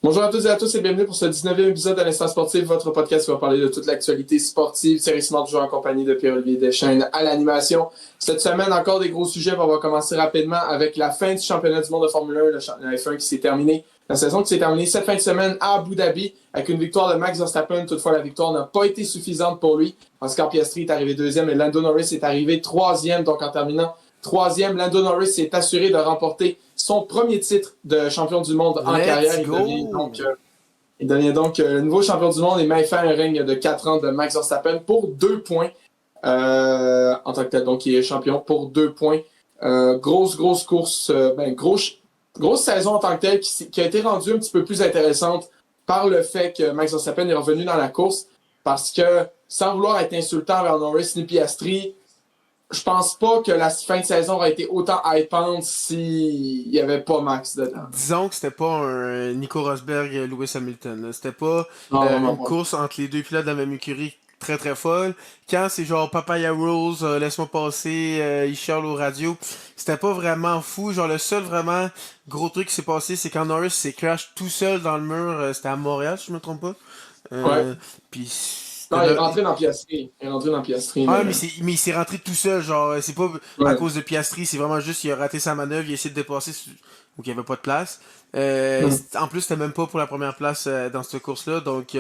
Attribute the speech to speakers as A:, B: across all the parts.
A: Bonjour à toutes et à tous et bienvenue pour ce 19e épisode de l'Instant Sportif, votre podcast qui va parler de toute l'actualité sportive. Thierry Simard, toujours en compagnie de Pierre-Olivier Deschênes à l'animation. Cette semaine, encore des gros sujets. On va commencer rapidement avec la fin du championnat du monde de Formule 1, la F1 qui s'est terminée. La saison qui s'est terminée cette fin de semaine à Abu Dhabi avec une victoire de Max Verstappen. Toutefois, la victoire n'a pas été suffisante pour lui. Oscar Piastri est arrivé deuxième et Lando Norris est arrivé troisième. Donc, en terminant troisième, Lando Norris s'est assuré de remporter son premier titre de champion du monde en carrière. Il devient donc le nouveau champion du monde et met fin à un règne de 4 ans de Max Verstappen pour 2 points en tant que tel. Donc, il est champion pour 2 points. Grosse course, grosse saison en tant que telle qui a été rendue un petit peu plus intéressante par le fait que Max Verstappen est revenu dans la course parce que, sans vouloir être insultant vers Norris ni Piastri, je pense pas que la fin de saison aurait été autant hypante s'il n'y avait pas Max dedans.
B: Disons que c'était pas un Nico Rosberg et Lewis Hamilton. Là. C'était pas
A: Non, vraiment
B: une
A: pas.
B: course entre les deux pilotes de la même écurie très folle. Quand c'est genre Papaya Rules, laisse-moi passer, il chiale au radio, c'était pas vraiment fou. Genre le seul vraiment gros truc qui s'est passé, c'est quand Norris s'est crash tout seul dans le mur. C'était à Montréal, si je me trompe pas.
A: Ouais.
B: Puis
A: Non,
B: c'était
A: il est
B: là.
A: rentré dans Piastri. Il est rentré dans Piastri,
B: Ah,
A: mais.
B: mais il s'est rentré tout seul, genre, c'est pas à
A: Ouais.
B: cause de Piastri, c'est vraiment juste qu'il a raté sa manœuvre, il a essayé de dépasser, donc il y avait pas de place.
A: Mm.
B: En plus, c'était même pas pour la première place dans cette course-là, donc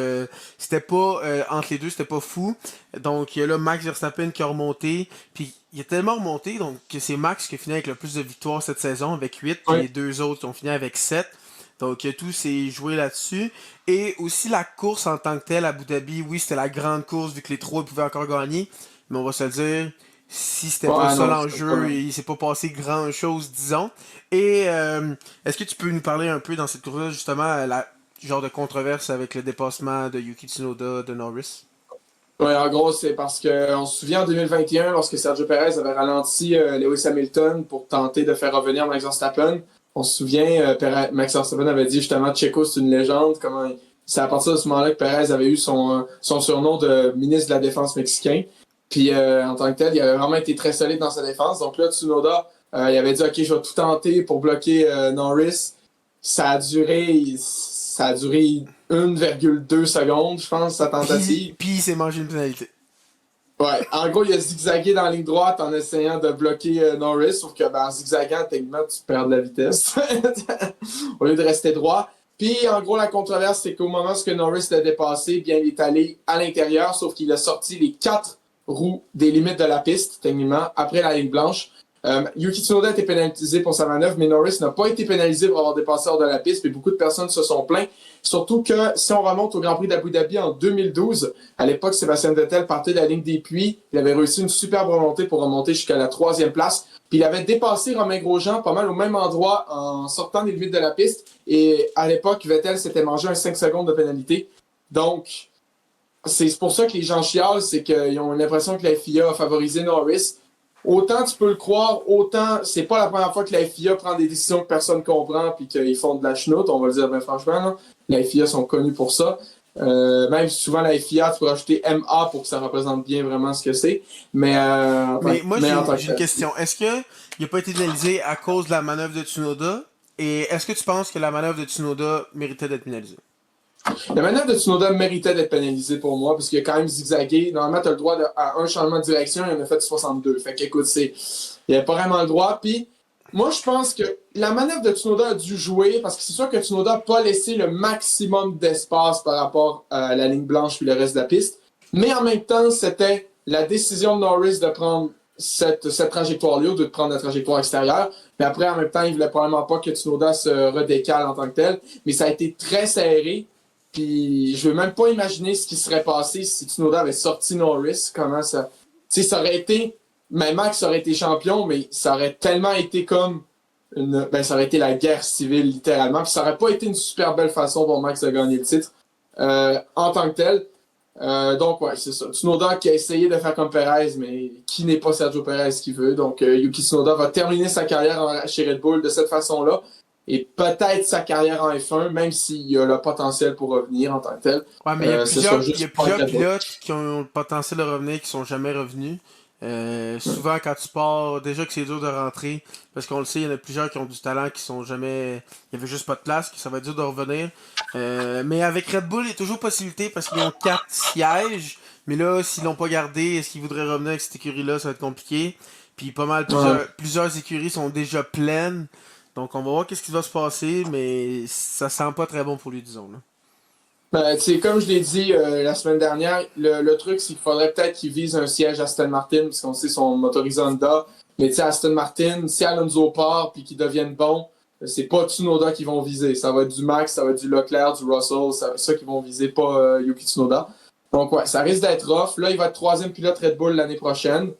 B: c'était pas, entre les deux, c'était pas fou. Donc là, Max Verstappen qui a remonté, puis il a tellement remonté, donc que c'est Max qui a fini avec le plus de victoires cette saison, avec 8 puis
A: Ouais.
B: les deux autres ont fini avec 7. Donc tout s'est joué là-dessus. Et aussi la course en tant que telle à Abu Dhabi, oui, c'était la grande course vu que les trois pouvaient encore gagner. Mais on va se le dire, si c'était pas
A: Ouais,
B: ça
A: non, c'est pas
B: l'enjeu,
A: mal.
B: il s'est pas passé grand chose, disons. Et est-ce que tu peux nous parler un peu dans cette course-là, justement, la genre de controverse avec le dépassement de Yuki Tsunoda de Norris?
A: Ouais, en gros, c'est parce qu'on se souvient en 2021, lorsque Sergio Perez avait ralenti Lewis Hamilton pour tenter de faire revenir Max Verstappen. On se souvient, Max Verstappen avait dit justement Checo, c'est une légende. C'est à partir de ce moment-là que Perez avait eu son surnom de ministre de la Défense mexicain. Puis en tant que tel, il avait vraiment été très solide dans sa défense. Donc là, Tsunoda, il avait dit OK, je vais tout tenter pour bloquer Norris. Ça a duré 1,2 secondes, je pense, sa tentative.
B: Puis il s'est mangé une pénalité.
A: Ouais, en gros, il a zigzagué dans la ligne droite en essayant de bloquer Norris, sauf que en zigzagant, techniquement, tu perds de la vitesse au lieu de rester droit. Puis, en gros, la controverse, c'est qu'au moment où Norris l'a dépassé, bien, il est allé à l'intérieur, sauf qu'il a sorti les 4 roues des limites de la piste, techniquement, après la ligne blanche. Yuki Tsunoda a été pénalisé pour sa manœuvre, mais Norris n'a pas été pénalisé pour avoir dépassé hors de la piste, puis beaucoup de personnes se sont plaintes. Surtout que si on remonte au Grand Prix d'Abu Dhabi en 2012, à l'époque, Sébastien Vettel partait de la ligne des puits. Il avait réussi une superbe remontée pour remonter jusqu'à la 3e place. Puis il avait dépassé Romain Grosjean pas mal au même endroit en sortant des limites de la piste. Et à l'époque, Vettel s'était mangé un 5 secondes de pénalité. Donc, c'est pour ça que les gens chialent, c'est qu'ils ont l'impression que la FIA a favorisé Norris. Autant tu peux le croire, autant c'est pas la première fois que la FIA prend des décisions que personne comprend puis qu'ils font de la chenoute, on va le dire bien franchement. Là. La FIA sont connus pour ça. Même souvent la FIA, tu peux rajouter MA pour que ça représente bien vraiment ce que c'est.
B: Mais moi,
A: Mais en tant que
B: j'ai une
A: tel.
B: question. Est-ce que il a pas été pénalisé à cause de la manœuvre de Tsunoda? Et est-ce que tu penses que la manœuvre de Tsunoda méritait d'être pénalisée?
A: La manœuvre de Tsunoda méritait d'être pénalisée pour moi, parce qu'il a quand même zigzagué. Normalement, tu as le droit à un changement de direction, il en a fait 62. Fait qu'écoute, il avait pas vraiment le droit. Puis, moi, je pense que la manœuvre de Tsunoda a dû jouer, parce que c'est sûr que Tsunoda n'a pas laissé le maximum d'espace par rapport à la ligne blanche puis le reste de la piste. Mais en même temps, c'était la décision de Norris de prendre cette trajectoire-là ou de prendre la trajectoire extérieure. Mais après, en même temps, il ne voulait probablement pas que Tsunoda se redécale en tant que tel. Mais ça a été très serré. Puis je veux même pas imaginer ce qui serait passé si Tsunoda avait sorti Norris. Comment ça. Tu sais, ça aurait été. Mais Max aurait été champion, mais ça aurait tellement été comme ça aurait été la guerre civile, littéralement. Puis ça aurait pas été une super belle façon pour Max de gagner le titre en tant que tel. Donc, ouais, c'est ça. Tsunoda qui a essayé de faire comme Perez, mais qui n'est pas Sergio Perez qui veut. Donc, Yuki Tsunoda va terminer sa carrière chez Red Bull de cette façon-là. Et peut-être sa carrière en F1, même s'il a le potentiel pour revenir en tant que tel.
B: Ouais, mais
A: Ce sera
B: il y a
A: juste pas
B: plusieurs
A: Red Bull.
B: pilotes qui ont le potentiel de revenir qui sont jamais revenus. Souvent, quand tu pars, déjà que c'est dur de rentrer, parce qu'on le sait, il y en a plusieurs qui ont du talent, qui sont jamais. Il y avait juste pas de place, que ça va être dur de revenir. Mais avec Red Bull, il y a toujours possibilité parce qu'ils ont 4 sièges. Mais là, s'ils l'ont pas gardé, est-ce qu'ils voudraient revenir avec cette écurie-là? Ça va être compliqué. Puis pas mal,
A: Ouais.
B: plusieurs écuries sont déjà pleines. Donc on va voir qu'est-ce qui va se passer, mais ça sent pas très bon pour lui, disons. Là.
A: Ben, tu sais, comme je l'ai dit la semaine dernière, le truc, c'est qu'il faudrait peut-être qu'il vise un siège Aston Martin, parce qu'on sait son motorisé Honda. Mais tu sais, Aston Martin, si Alonso part puis qu'ils deviennent bons, c'est pas Tsunoda qu'ils vont viser. Ça va être du Max, ça va être du Leclerc, du Russell, ça qu'ils vont viser, pas Yuki Tsunoda. Donc ouais, ça risque d'être rough. Là, il va être troisième pilote Red Bull l'année prochaine.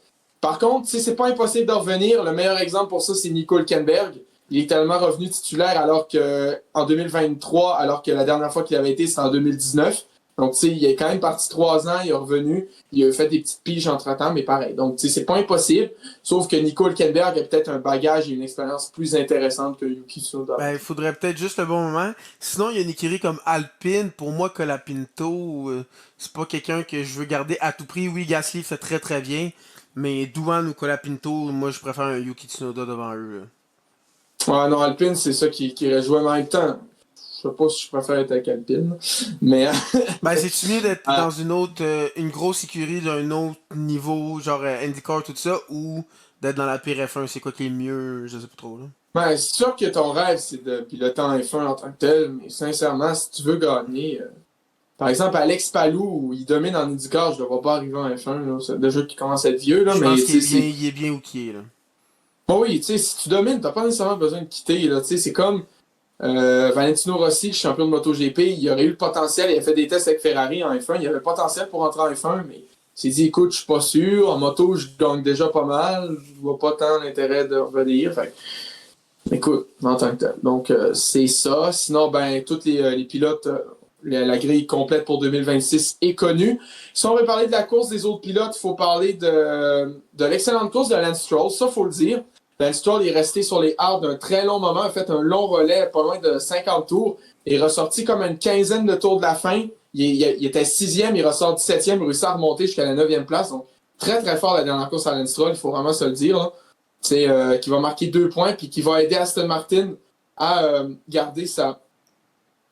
A: Par contre, tu sais, c'est pas impossible de revenir. Le meilleur exemple pour ça, c'est Nico Hülkenberg. Il est tellement revenu titulaire alors que en 2023, alors que la dernière fois qu'il avait été, c'était en 2019. Donc, tu sais, il est quand même parti 3 ans, il est revenu, il a fait des petites piges entre-temps, mais pareil. Donc, tu sais, c'est pas impossible, sauf que Nico Hülkenberg a peut-être un bagage et une expérience plus intéressante que Yuki Tsunoda.
B: Ben, il faudrait peut-être juste le bon moment. Sinon, il y a une écurie comme Alpine. Pour moi, Colapinto, c'est pas quelqu'un que je veux garder à tout prix. Oui, Gasly fait très très bien. Mais Douane ou Colapinto, moi, je préfère un Yuki Tsunoda devant eux. Là.
A: Ouais, non, Alpine, c'est ça qui reste joué en même temps. Je sais pas si je préfère être avec Alpine, mais
B: Ben, c'est-tu mieux d'être
A: euh,
B: dans une grosse écurie d'un autre niveau, genre IndyCar, tout ça, ou d'être dans la pire F1? C'est quoi qui est mieux? Je sais pas trop, là.
A: ben, c'est sûr que ton rêve, c'est de piloter en F1 en tant que tel, mais sincèrement, si tu veux gagner, par exemple, Alex Palou, il domine en IndyCar, je ne le vois pas arriver en F1, là. C'est déjà qu'il commence à être vieux, là,
B: Je
A: mais
B: pense
A: tu sais,
B: il est bien où qu'il est, là.
A: bon, oui, tu sais, si tu domines, t'as pas nécessairement besoin de quitter, là, tu sais, c'est comme Valentino Rossi, le champion de MotoGP, il aurait eu le potentiel, il a fait des tests avec Ferrari en F1, il avait le potentiel pour entrer en F1, mais il s'est dit, écoute, je suis pas sûr, en moto, je gagne déjà pas mal, je vois pas tant l'intérêt de revenir, fait écoute, en tant que tel. Donc, c'est ça. Sinon, ben, tous les pilotes, la grille complète pour 2026 est connue. Si on veut parler de la course des autres pilotes, il faut parler de l'excellente course de Lance Stroll. Ça, il faut le dire. Lance Stroll est resté sur les hards d'un très long moment, a fait un long relais, pas loin de 50 tours, et est ressorti comme une quinzaine de tours de la fin. Il était sixième, il ressort 17e, il réussit à remonter jusqu'à la 9e place. Donc, très, très fort la dernière course à Lance Stroll, il faut vraiment se le dire. Là. Qui va marquer 2 points, puis qui va aider Aston Martin à garder sa.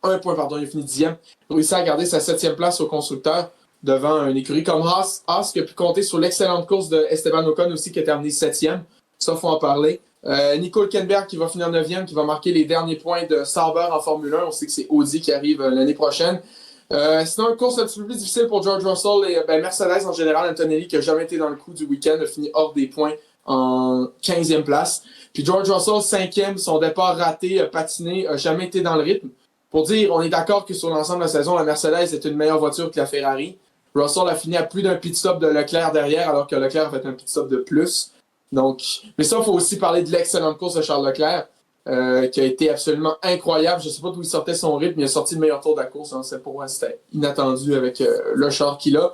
A: Un point, pardon, il a fini 10e. Réussi à garder sa 7e place au constructeur devant une écurie comme Haas. Haas qui a pu compter sur l'excellente course de Esteban Ocon aussi, qui a terminé 7e. Ça, il faut en parler. Nico Hülkenberg qui va finir 9e, qui va marquer les derniers points de Sauber en Formule 1. On sait que c'est Audi qui arrive l'année prochaine. Sinon, une course un petit peu plus difficile pour George Russell et Mercedes en général. Antonelli, qui n'a jamais été dans le coup du week-end, a fini hors des points en 15e place. Puis George Russell, 5e, son départ raté, patiné, n'a jamais été dans le rythme. Pour dire, on est d'accord que sur l'ensemble de la saison, la Mercedes est une meilleure voiture que la Ferrari. Russell a fini à plus d'un pit stop de Leclerc derrière, alors que Leclerc a fait un pit stop de plus. Donc, mais ça, il faut aussi parler de l'excellente course de Charles Leclerc, qui a été absolument incroyable. Je ne sais pas d'où il sortait son rythme, il a sorti le meilleur tour de la course. Hein. Pour moi, c'était inattendu avec le char qu'il a.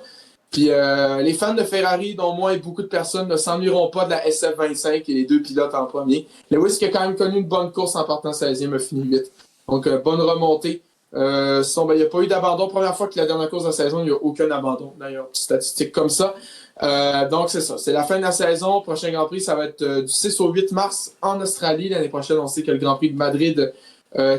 A: Puis les fans de Ferrari, dont moi et beaucoup de personnes, ne s'ennuieront pas de la SF25 et les deux pilotes en premier. Lewis qui a quand même connu une bonne course en partant 16e, a fini 8. Donc, bonne remontée. Sinon, ben, il n'y a pas eu d'abandon. Première fois que la dernière course de la saison, il n'y a aucun abandon. D'ailleurs, statistique comme ça. Donc, c'est ça. C'est la fin de la saison. Prochain Grand Prix, ça va être du 6 au 8 mars en Australie. L'année prochaine, on sait que le Grand Prix de Madrid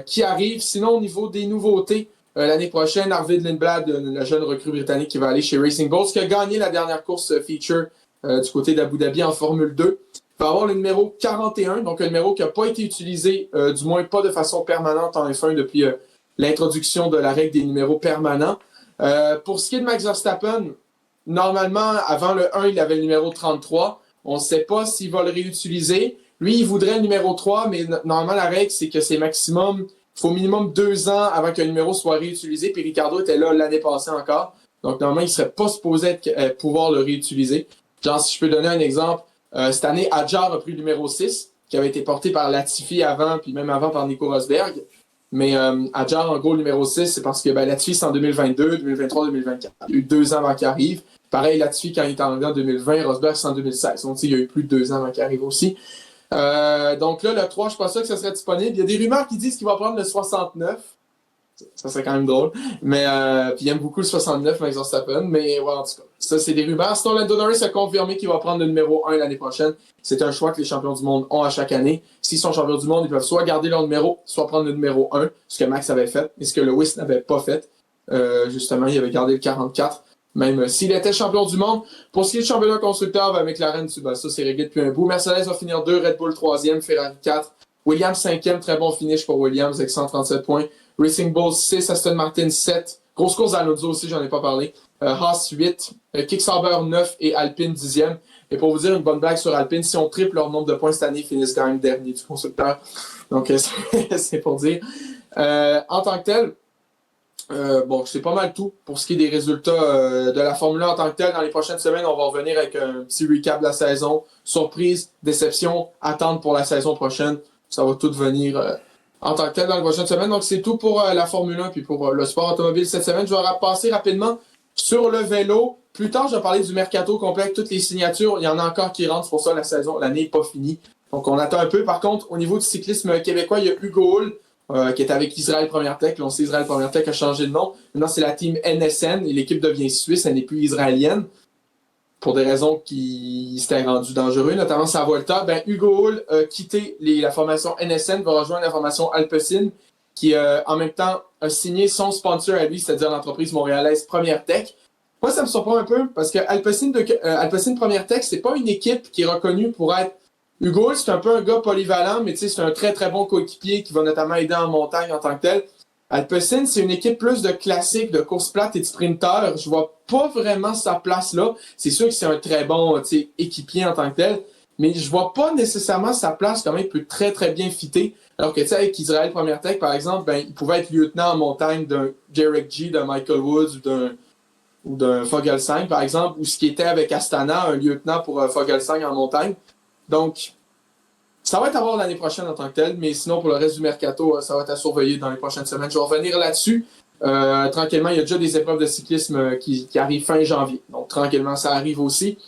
A: qui arrive. Sinon, au niveau des nouveautés, l'année prochaine, Arvid Lindblad, le jeune recrue britannique qui va aller chez Racing Bulls, qui a gagné la dernière course feature du côté d'Abu Dhabi en Formule 2. Il va avoir le numéro 41, donc un numéro qui n'a pas été utilisé, du moins pas de façon permanente en F1 depuis l'introduction de la règle des numéros permanents. Pour ce qui est de Max Verstappen, normalement, avant le 1, il avait le numéro 33. On ne sait pas s'il va le réutiliser. Lui, il voudrait le numéro 3, mais normalement, la règle, c'est que c'est maximum. Il faut minimum 2 ans avant qu'un numéro soit réutilisé. Puis Ricardo était là l'année passée encore. Donc, normalement, il ne serait pas supposé pouvoir le réutiliser. Genre, si je peux donner un exemple, cette année, Hadjar a pris le numéro 6, qui avait été porté par Latifi avant, puis même avant par Nico Rosberg. Mais Hadjar, en gros, le numéro 6, c'est parce que Latifi, c'est en 2022, 2023, 2024. Il y a eu 2 ans avant qu'il arrive. Pareil, Latifi, quand il est arrivé en 2020, Rosberg, c'est en 2016. Donc, il y a eu plus de 2 ans avant qu'il arrive aussi. Donc là, le 3, je ne suis pas sûr que ça serait disponible. Il y a des rumeurs qui disent qu'il va prendre le 69. Ça serait quand même drôle. Mais puis il aime beaucoup le 69, Max Verstappen. Mais ouais, en tout cas, ça, c'est des rumeurs. Sinon, Lando Norris a confirmé qu'il va prendre le numéro 1 l'année prochaine. C'est un choix que les champions du monde ont à chaque année. S'ils sont champions du monde, ils peuvent soit garder leur numéro, soit prendre le numéro 1, ce que Max avait fait, et ce que Lewis n'avait pas fait. Justement, il avait gardé le 44. Même s'il était champion du monde. Pour ce qui est du championnat constructeur, McLaren, ça c'est réglé depuis un bout. Mercedes va finir 2, Red Bull 3e, Ferrari 4. Williams 5e, très bon finish pour Williams avec 137 points. Racing Bull 6, Aston Martin 7. Grosse course d'Alonso aussi, j'en ai pas parlé. Haas 8, Kicksauber 9 et Alpine 10e. Et pour vous dire une bonne blague sur Alpine, si on triple leur nombre de points cette année, ils finissent quand même dernier du constructeur. Donc c'est pour dire. En tant que tel, c'est pas mal tout pour ce qui est des résultats de la Formule 1 en tant que tel. Dans les prochaines semaines, on va revenir avec un petit recap de la saison. Surprise, déception, attente pour la saison prochaine. Ça va tout venir en tant que tel dans les prochaines semaines. Donc, c'est tout pour la Formule 1 puis pour le sport automobile cette semaine. Je vais passer rapidement sur le vélo. Plus tard, je vais parler du mercato complet, toutes les signatures. Il y en a encore qui rentrent. C'est pour ça l'année n'est pas finie. Donc, on attend un peu. Par contre, au niveau du cyclisme québécois, il y a Hugo Hull qui est avec Israël Première Tech. Là, on sait Israël Première Tech a changé de nom. Maintenant, c'est la team NSN et l'équipe devient suisse. Elle n'est plus israélienne. Pour des raisons qui s'étaient rendues dangereuses, notamment sa Volta, Hugo Hull a quitté la formation NSN, va rejoindre la formation Alpecin, qui en même temps a signé son sponsor à lui, c'est-à-dire l'entreprise montréalaise Première Tech. Moi, ça me surprend un peu, parce que Alpecin Première Tech, c'est pas une équipe qui est reconnue pour être... Hugo Hull, c'est un peu un gars polyvalent, mais c'est un très très bon coéquipier qui va notamment aider en montagne en tant que tel. Alpecin, c'est une équipe plus de classique, de course plate et de sprinter. Je vois pas vraiment sa place là. C'est sûr que c'est un très bon équipier en tant que tel, mais je vois pas nécessairement sa place comment il peut très très bien fitter. Alors que avec Israël Première Tech, par exemple, il pouvait être lieutenant en montagne d'un Derek G, d'un Michael Woods ou d'un Fogelsang, par exemple, ou ce qui était avec Astana, un lieutenant pour Fogelsang en montagne. Donc, ça va être à voir l'année prochaine en tant que tel, mais sinon, pour le reste du mercato, ça va être à surveiller dans les prochaines semaines. Je vais revenir là-dessus. Tranquillement, il y a déjà des épreuves de cyclisme qui arrivent fin janvier. Donc, tranquillement, ça arrive aussi.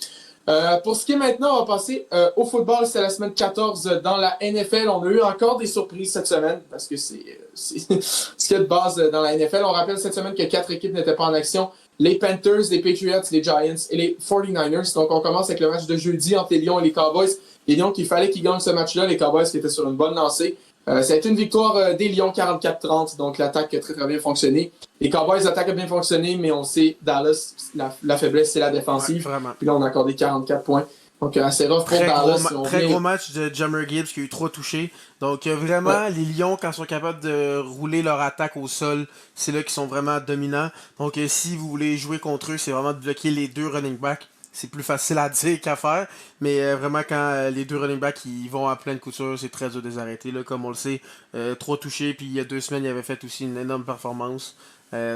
A: Pour ce qui est maintenant, on va passer au football. C'est la semaine 14 dans la NFL. On a eu encore des surprises cette semaine parce que c'est ce qu'il y a de base dans la NFL. On rappelle cette semaine que 4 équipes n'étaient pas en action. Les Panthers, les Patriots, les Giants et les 49ers. Donc, on commence avec le match de jeudi entre les Lions et les Cowboys. Les Lions qu'il fallait qu'ils gagnent ce match-là. Les Cowboys qui étaient sur une bonne lancée. Ça a été une victoire des Lions 44-30. Donc, l'attaque a très, très bien fonctionné. Les Cowboys, l'attaque a bien fonctionné, mais on sait, Dallas, la faiblesse, c'est la défensive. Ouais, puis là, on a accordé 44 points. Donc, assez rough pour Dallas.
B: Gros match de Jahmyr Gibbs qui a eu 3 touchés. Donc, vraiment, les Lions, quand ils sont capables de rouler leur attaque au sol, c'est là qu'ils sont vraiment dominants. Donc, si vous voulez jouer contre eux, c'est vraiment de bloquer les 2 running backs. C'est plus facile à dire qu'à faire, mais vraiment quand les 2 running backs ils vont à pleine couture, c'est très dur de les arrêter. Là, comme on le sait, 3 touchés, puis il y a 2 semaines, il avait fait aussi une énorme performance.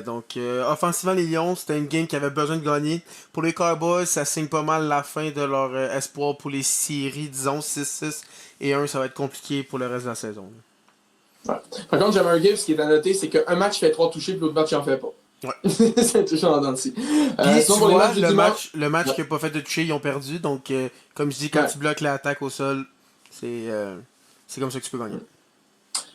B: Donc, offensivement, les Lions, c'était une game qui avait besoin de gagner. Pour les Cowboys, ça signe pas mal la fin de leur espoir pour les séries, disons 6-6 et 1, ça va être compliqué pour le reste de la saison.
A: Ouais. Par contre, Jahmyr Gibbs, ce qui est à noter, c'est qu'un match fait 3 touchés, puis l'autre match, il en fait pas.
B: Ouais.
A: C'est toujours en dents ici.
B: Le match qui n'a pas fait de toucher, ils ont perdu. Donc, comme je dis, quand tu bloques l'attaque au sol, c'est comme ça que tu peux gagner.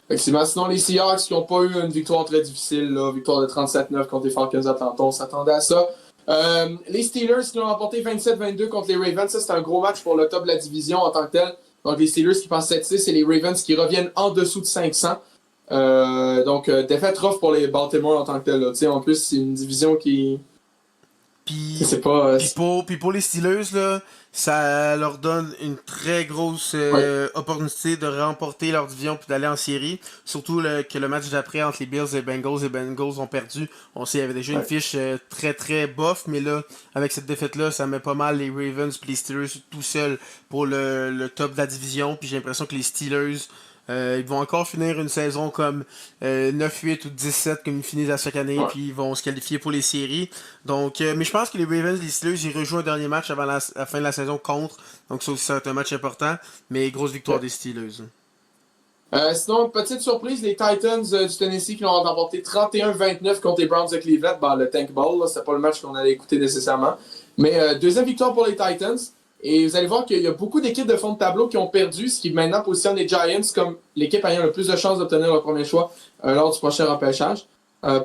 A: Effectivement. Sinon, les Seahawks qui n'ont pas eu une victoire très difficile, là, victoire de 37-9 contre les Falcons d'Atlanta, on s'attendait à ça. Les Steelers qui ont remporté 27-22 contre les Ravens, ça c'est un gros match pour le top de la division en tant que tel. Donc, les Steelers qui passent 7-6 et les Ravens qui reviennent en dessous de 500. Donc, défaite rough pour les Baltimore en tant que tel. Là. En plus, c'est une division qui...
B: Puis pour les Steelers, là, ça leur donne une très grosse opportunité de remporter leur division puis d'aller en série. Surtout que le match d'après entre les Bills et les Bengals ont perdu. On sait, il y avait déjà une fiche très très bof, mais là, avec cette défaite-là, ça met pas mal les Ravens puis les Steelers tout seuls pour le top de la division. Puis j'ai l'impression que les Steelers... ils vont encore finir une saison comme 9-8 ou 17 comme ils finissent à chaque année, puis ils vont se qualifier pour les séries. Donc, mais je pense que les Ravens, les Steelers, ils rejouent un dernier match avant la fin de la saison contre. Donc ça aussi, ça va être un match important, mais grosse victoire des Steelers.
A: Sinon, petite surprise, les Titans du Tennessee qui ont remporté 31-29 contre les Browns de Cleveland. Le Tank Ball, là, c'est pas le match qu'on allait écouter nécessairement. Mais deuxième victoire pour les Titans. Et vous allez voir qu'il y a beaucoup d'équipes de fond de tableau qui ont perdu, ce qui maintenant positionne les Giants comme l'équipe ayant le plus de chances d'obtenir le premier choix lors du prochain repêchage.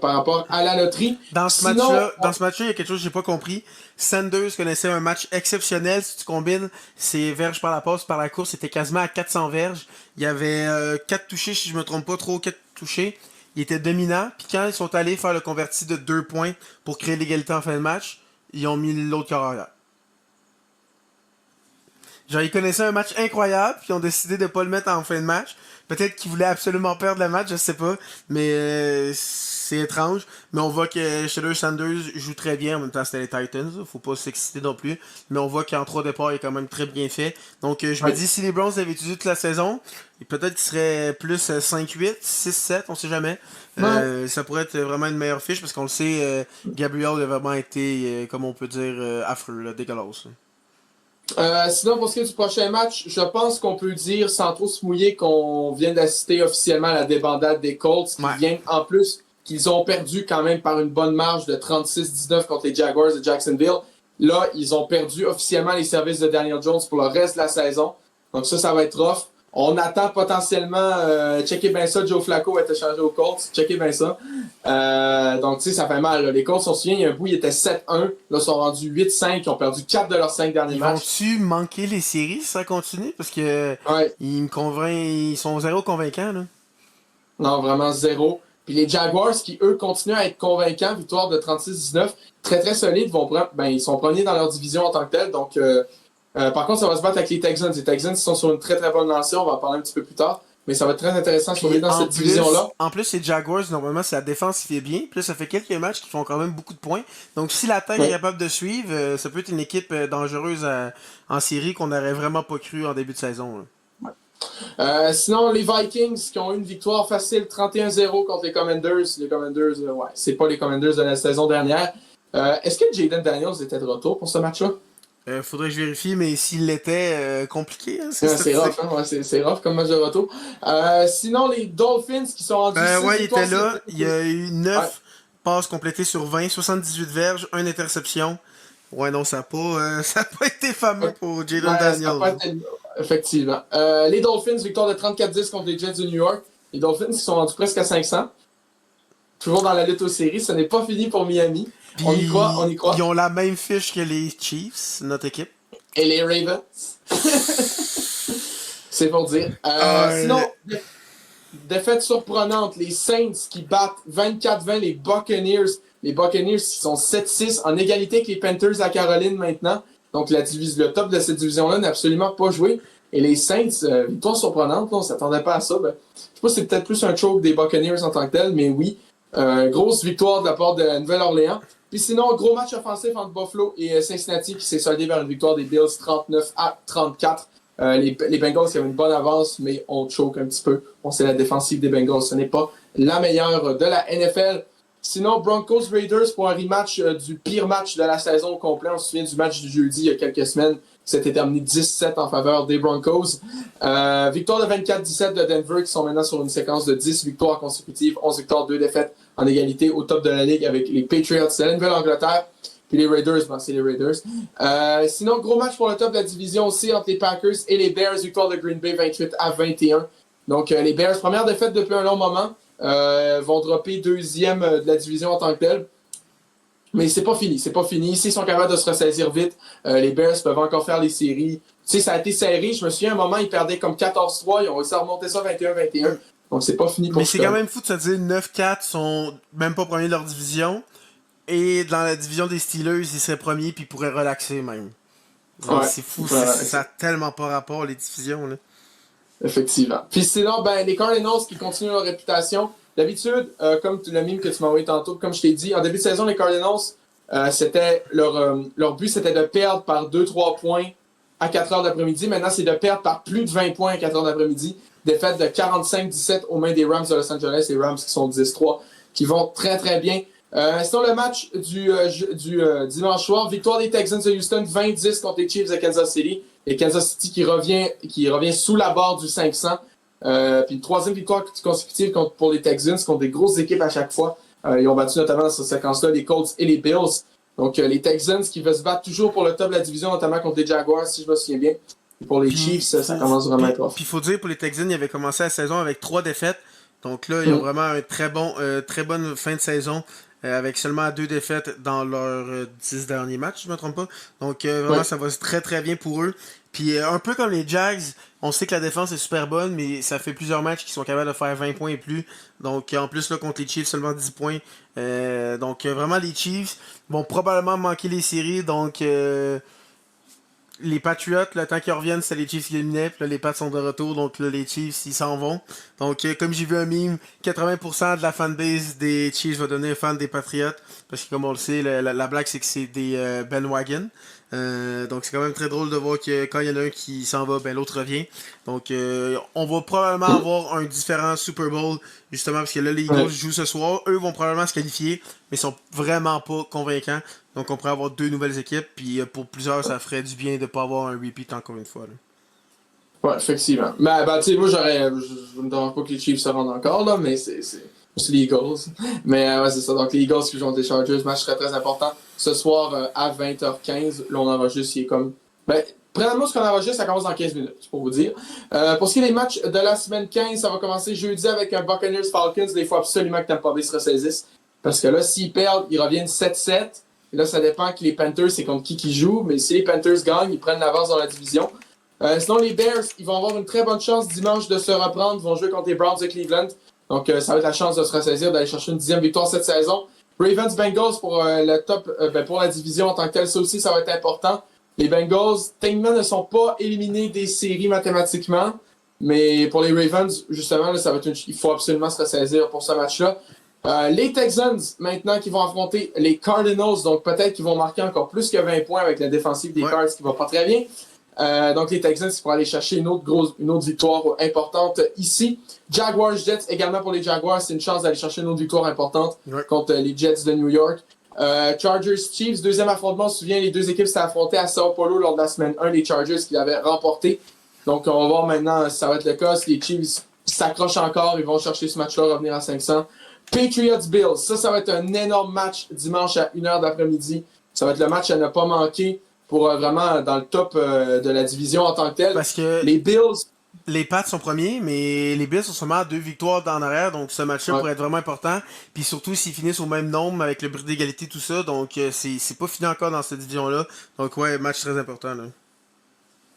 A: par rapport à la loterie.
B: Dans ce match-là, il y a quelque chose que j'ai pas compris. Sanders connaissait un match exceptionnel. Si tu combines ses verges par la passe, par la course, c'était quasiment à 400 verges. Il y avait 4 touchés, si je me trompe pas trop, 4 touchés. Il était dominant. Puis quand ils sont allés faire le converti de 2 points pour créer l'égalité en fin de match, ils ont mis l'autre corps arrière. Genre, ils connaissaient un match incroyable, puis ils ont décidé de pas le mettre en fin de match. Peut-être qu'ils voulaient absolument perdre le match, je sais pas. Mais c'est étrange. Mais on voit que Shedeur Sanders joue très bien. En même temps, c'était les Titans. Faut pas s'exciter non plus. Mais on voit qu'en 3 départs, il est quand même très bien fait. Donc, je me dis, si les Browns avaient utilisé toute la saison, peut-être qu'ils seraient plus 5-8, 6-7, on sait jamais. Ça pourrait être vraiment une meilleure fiche, parce qu'on le sait, Gabriel a vraiment été, comme on peut dire, affreux, là, dégueulasse.
A: Sinon, pour ce qui est du prochain match, je pense qu'on peut dire, sans trop se mouiller, qu'on vient d'assister officiellement à la débandade des Colts, qui vient en plus qu'ils ont perdu quand même par une bonne marge de 36-19 contre les Jaguars de Jacksonville. Là, ils ont perdu officiellement les services de Daniel Jones pour le reste de la saison. Donc ça va être rough. On attend potentiellement, checker bien ça, Joe Flacco va être échangé aux Colts, checker bien ça. Donc, tu sais, ça fait mal. Là. Les Colts, on se souvient, il y a un bout, ils étaient 7-1. Là, ils sont rendus 8-5. Ils ont perdu 4 de leurs 5 derniers matchs.
B: Vont-tu manquer les séries si ça continue? Parce que ils me convainquent, ils sont zéro convaincants. Là.
A: Non, vraiment zéro. Puis les Jaguars, qui eux continuent à être convaincants, victoire de 36-19, très très solides, ils sont premiers dans leur division en tant que tel. Donc, par contre, ça va se battre avec les Texans. Les Texans sont sur une très très bonne lancée, on va en parler un petit peu plus tard. Mais ça va être très intéressant de surveiller dans cette division-là.
B: En plus, les Jaguars, normalement, c'est la défense qui fait bien. Puis là, ça fait quelques matchs qui font quand même beaucoup de points. Donc, si l'attaque est capable de suivre, ça peut être une équipe dangereuse en série qu'on n'aurait vraiment pas cru en début de saison.
A: Sinon, les Vikings qui ont eu une victoire facile 31-0 contre les Commanders. Les Commanders, c'est pas les Commanders de la saison dernière. Est-ce que Jaden Daniels était de retour pour ce match-là?
B: Faudrait que je vérifie, mais s'il l'était, compliqué. Hein,
A: c'est rough, hein? C'est rough comme match de retour. Sinon, les Dolphins qui sont rendus 6
B: il était là. Il y a eu 9 passes complétées sur 20, 78 verges, 1 interception. Ouais, non, ça n'a pas été fameux pour Jaden Daniels.
A: Effectivement. Les Dolphins, victoire de 34-10 contre les Jets de New York. Les Dolphins qui sont rendus presque à 500. Toujours dans la lutte aux séries. Ce n'est pas fini pour Miami.
B: Puis,
A: on y croit.
B: Ils ont la même fiche que les Chiefs, notre équipe.
A: Et les Ravens. C'est pour dire. Sinon, défaite surprenante. Les Saints qui battent 24-20 les Buccaneers. Les Buccaneers qui sont 7-6 en égalité avec les Panthers à Caroline maintenant. Donc le top de cette division-là n'a absolument pas joué. Et les Saints, victoire surprenante, là, on ne s'attendait pas à ça. Je sais pas si c'est peut-être plus un choke des Buccaneers en tant que tel, mais oui. Grosse victoire de la part de la Nouvelle-Orléans. Puis sinon, gros match offensif entre Buffalo et Cincinnati qui s'est soldé vers une victoire des Bills 39-34. Les Bengals qui avaient une bonne avance, mais on choke un petit peu. On sait la défensive des Bengals, ce n'est pas la meilleure de la NFL. Sinon, Broncos Raiders pour un rematch du pire match de la saison au complet. On se souvient du match du jeudi il y a quelques semaines. C'était terminé 17 en faveur des Broncos. Victoire de 24-17 de Denver qui sont maintenant sur une séquence de 10 victoires consécutives, 11 victoires, 2 défaites en égalité au top de la ligue avec les Patriots de la Nouvelle-Angleterre. Puis les Raiders, c'est les Raiders. Sinon, gros match pour le top de la division aussi entre les Packers et les Bears. Victoire de Green Bay 28-21. Donc les Bears, première défaite depuis un long moment. Vont dropper deuxième de la division en tant que tel. Mais c'est pas fini. S'ils sont capables de se ressaisir vite, les Bears peuvent encore faire les séries. Tu sais, ça a été serré. Je me souviens, à un moment, ils perdaient comme 14-3. Ils ont réussi à remonter ça 21-21. Donc c'est pas fini pour
B: Mais c'est quand même fou de se dire 9-4 sont même pas premiers de leur division. Et dans la division des Steelers, ils seraient premiers puis ils pourraient relaxer même. C'est fou. Ça a tellement pas rapport, les divisions. Là.
A: Effectivement. Puis sinon, les Cardinals qui continuent leur réputation. D'habitude, comme le meme que tu m'as envoyé tantôt, comme je t'ai dit, en début de saison, les Cardinals, c'était leur but, c'était de perdre par 2-3 points à 4 heures d'après-midi. Maintenant, c'est de perdre par plus de 20 points à 4 heures d'après-midi. Défaite de 45-17 aux mains des Rams de Los Angeles. Les Rams qui sont 10-3, qui vont très très bien. Sinon, le match du dimanche soir, victoire des Texans de Houston, 20-10 contre les Chiefs de Kansas City. Et Kansas City qui revient sous la barre du 500. Puis une troisième victoire consécutive pour les Texans contre des grosses équipes à chaque fois. Ils ont battu notamment dans cette séquence-là les Colts et les Bills. Donc les Texans qui veulent se battre toujours pour le top de la division, notamment contre les Jaguars, si je me souviens bien. Et pour les Chiefs, ça commence vraiment à être off.
B: Puis il faut dire, pour les Texans, ils avaient commencé la saison avec 3 défaites. Donc là, ils ont vraiment un très bonne fin de saison avec seulement 2 défaites dans leurs 10 derniers matchs, si je ne me trompe pas. Donc vraiment,
A: Ouais.
B: ça va très très bien pour eux. Puis un peu comme les Jags, on sait que la défense est super bonne, mais ça fait plusieurs matchs qu'ils sont capables de faire 20 points et plus. Donc en plus, là, contre les Chiefs, seulement 10 points. Donc vraiment, les Chiefs vont probablement manquer les séries. Donc les Patriots, le temps qu'ils reviennent, c'est les Chiefs qui éliminaient. Puis là, les Pats sont de retour, donc là, les Chiefs, ils s'en vont. Donc, comme j'ai vu un meme, 80% de la fanbase des Chiefs va devenir fan des Patriots. Parce que, comme on le sait, la blague, c'est que c'est des bandwagon. Donc, c'est quand même très drôle de voir que quand il y en a un qui s'en va, ben l'autre revient. Donc, on va probablement avoir un différent Super Bowl, justement, parce que là, les Eagles
A: Ouais.
B: jouent ce soir. Eux vont probablement se qualifier, mais ils sont vraiment pas convaincants. Donc on pourrait avoir 2 nouvelles équipes, puis pour plusieurs, ça ferait du bien de ne pas avoir un repeat encore une fois. Là.
A: Ouais, effectivement. Mais ben, tu sais, moi, je me demande pas que les Chiefs se rendent encore, là, mais c'est les Eagles. Mais ouais, c'est ça. Donc, les Eagles qui jouent des Chargers, match très très important. Ce soir, à 20h15, là, on enregistre, il est comme. Ben, premièrement, ce qu'on enregistre, ça commence dans 15 minutes, c'est pour vous dire. Pour ce qui est des matchs de la semaine 15, ça va commencer jeudi avec un Buccaneers Falcons. Il faut absolument que Tampa Bay se ressaisisse. Parce que là, s'ils perdent, ils reviennent 7-7. Et là, ça dépend que les Panthers, c'est contre qui jouent. Mais si les Panthers gagnent, ils prennent l'avance dans la division. Sinon, les Bears, ils vont avoir une très bonne chance dimanche de se reprendre. Ils vont jouer contre les Browns de Cleveland. Donc, ça va être la chance de se ressaisir, d'aller chercher une 10e victoire cette saison. Ravens Bengals pour le top, pour la division en tant que telle, ça aussi, ça va être important. Les Bengals, techniquement, ne sont pas éliminés des séries mathématiquement. Mais pour les Ravens, justement, là, il faut absolument se ressaisir pour ce match-là. Les Texans, maintenant, qui vont affronter les Cardinals, donc peut-être qu'ils vont marquer encore plus que 20 points avec la défensive des
B: Ouais.
A: Cards qui va pas très bien. Donc les Texans, c'est pour aller chercher une autre victoire importante ici. Jaguars Jets également pour les Jaguars, c'est une chance d'aller chercher une autre victoire importante contre les Jets de New York. Chargers Chiefs, deuxième affrontement, on se souvient, les deux équipes s'étaient affrontées à Sao Paulo lors de la semaine 1, les Chargers qui l'avaient remporté. Donc on va voir maintenant si ça va être le cas, si les Chiefs s'accrochent encore, ils vont chercher ce match-là, revenir à 500. Patriots Bills, ça va être un énorme match dimanche à 1h d'après-midi. Ça va être le match à ne pas manquer pour vraiment dans le top de la division en tant que tel.
B: Parce que
A: Les Bills.
B: les Pats sont premiers, mais les Bills sont seulement à 2 victoires en arrière, donc ce match-là
A: Ouais.
B: pourrait être vraiment important. Puis surtout s'ils finissent au même nombre avec le bris d'égalité, tout ça, donc c'est pas fini encore dans cette division-là. Donc ouais, match très important. Là.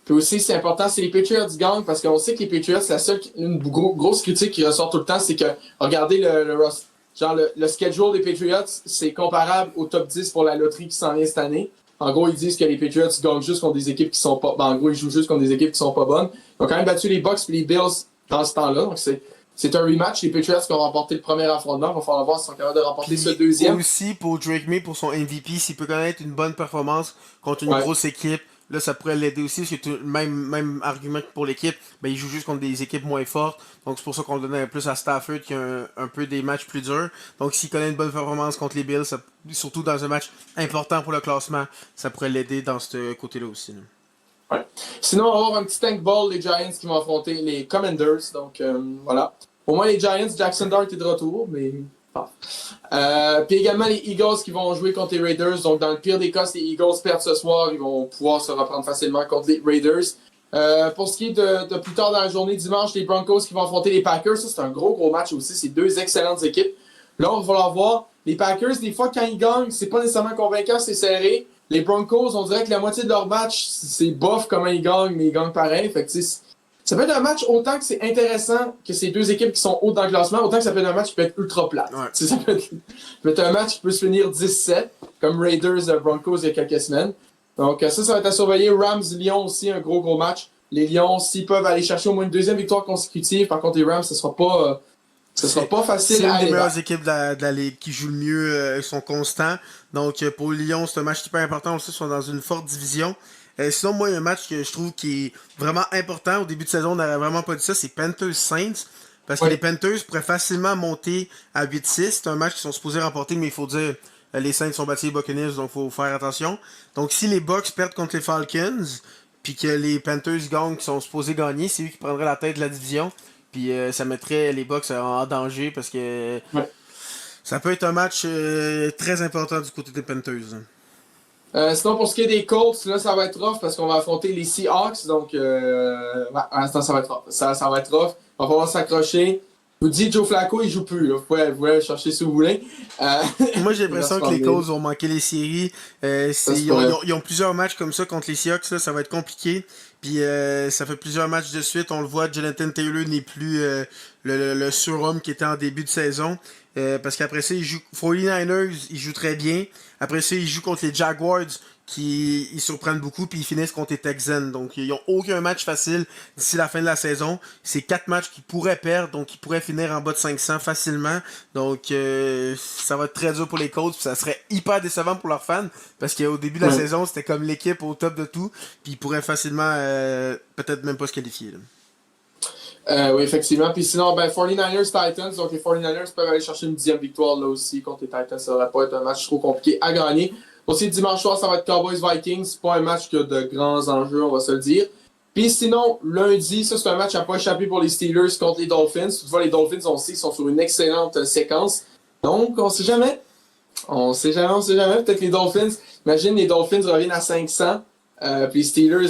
A: Puis aussi, c'est important, c'est les Patriots gagnent parce qu'on sait que les Patriots, une grosse critique qui ressort tout le temps, c'est que, regardez le schedule des Patriots, c'est comparable au top 10 pour la loterie qui s'en vient cette année. En gros, ils disent que les Patriots gagnent juste contre des équipes qui sont pas. Ben, en gros, ils jouent juste contre des équipes qui sont pas bonnes. Ils ont quand même battu les Bucks et les Bills dans ce temps-là. Donc, c'est un rematch. Les Patriots qui ont remporté le premier affrontement. Il va falloir voir s'ils sont capables de remporter ce deuxième.
B: Aussi pour Drake May, pour son MVP, s'il peut connaître une bonne performance contre une
A: Ouais.
B: grosse équipe, là ça pourrait l'aider aussi, parce que même argument que pour l'équipe, ben, il joue juste contre des équipes moins fortes. Donc c'est pour ça qu'on le donnait plus à Stafford qui a un peu des matchs plus durs. Donc s'il connaît une bonne performance contre les Bills, surtout dans un match important pour le classement, ça pourrait l'aider dans ce côté-là aussi. Là.
A: Ouais. Sinon, on va avoir un petit tank ball, les Giants qui vont affronter les Commanders. Donc, voilà. Au moins, les Giants, Jackson Dart est de retour, mais. Puis également, les Eagles qui vont jouer contre les Raiders. Donc, dans le pire des cas, si les Eagles perdent ce soir, ils vont pouvoir se reprendre facilement contre les Raiders. Pour ce qui est de plus tard dans la journée, dimanche, les Broncos qui vont affronter les Packers. Ça, c'est un gros match aussi. C'est deux excellentes équipes. Là, on va falloir voir. Les Packers, des fois, quand ils gagnent, c'est pas nécessairement convaincant, c'est serré. Les Broncos, on dirait que la moitié de leur match, c'est bof comment ils gagnent, mais ils gagnent pareil. Fait que, ça peut être un match autant que c'est intéressant que ces deux équipes qui sont hautes dans le classement, autant que ça peut être un match qui peut être ultra plat.
B: Ouais.
A: Ça peut être un match qui peut se finir 17, comme Raiders Broncos il y a quelques semaines. Donc ça va être à surveiller. Rams-Lyon aussi, un gros match. Les Lions, s'ils peuvent aller chercher au moins une deuxième victoire consécutive, par contre les Rams, ce sera pas facile
B: c'est
A: à
B: une
A: aller
B: des meilleures
A: battre.
B: équipes de la ligue qui jouent le mieux, ils sont constants. Donc pour Lyon, c'est un match hyper important aussi, ils sont dans une forte division. Sinon, moi, il y a un match que je trouve qui est vraiment important. Au début de saison, on n'aurait vraiment pas dit ça, c'est Panthers-Saints. Parce que les Panthers pourraient facilement monter à 8-6. C'est un match qu'ils sont supposés remporter, mais il faut dire, les Saints sont battus les Buccaneers, donc il faut faire attention. Donc si les Bucks perdent contre les Falcons, puis que les Panthers gagnent, qui sont supposés gagner, c'est eux qui prendraient la tête de la division. Puis ça mettrait les Bucks en danger parce que ça peut être un match très important du côté des Panthers.
A: Sinon, pour ce qui est des Colts, là, ça va être rough parce qu'on va affronter les Seahawks. Donc, à l'instant, ça va être rough. Ça va être rough. Il va falloir s'accrocher. vous dites Joe Flacco, il joue plus. Là. Vous pouvez aller chercher si vous voulez.
B: Moi, j'ai l'impression que les Colts vont manquer les séries. Ils ont plusieurs matchs comme ça contre les Seahawks. Là, ça va être compliqué. Puis ça fait plusieurs matchs de suite. On le voit, Jonathan Taylor n'est plus le surhomme qui était en début de saison. Parce qu'après ça, il joue 49ers, il joue très bien. Après ça, il joue contre les Jaguars qui ils surprennent beaucoup, puis ils finissent contre les Texans. Donc, ils n'ont aucun match facile d'ici la fin de la saison. C'est 4 matchs qu'ils pourraient perdre, donc ils pourraient finir en bas de 500 facilement. Donc, ça va être très dur pour les Colts, puis ça serait hyper décevant pour leurs fans, parce qu'au début de la saison, c'était comme l'équipe au top de tout, puis ils pourraient facilement, peut-être même pas se qualifier. Là.
A: Oui, effectivement. Puis sinon, 49ers Titans. Donc les 49ers peuvent aller chercher une 10e victoire là aussi contre les Titans. Ça ne va pas être un match trop compliqué à gagner. Aussi, dimanche soir, ça va être Cowboys-Vikings. C'est pas un match qui a de grands enjeux, on va se le dire. Puis sinon, lundi, ça c'est un match à pas échapper pour les Steelers contre les Dolphins. Toutefois, les Dolphins, on sait, ils sont sur une excellente séquence. Donc, on sait jamais. On sait jamais. Peut-être les Dolphins, imagine les Dolphins reviennent à 500. Puis les Steelers,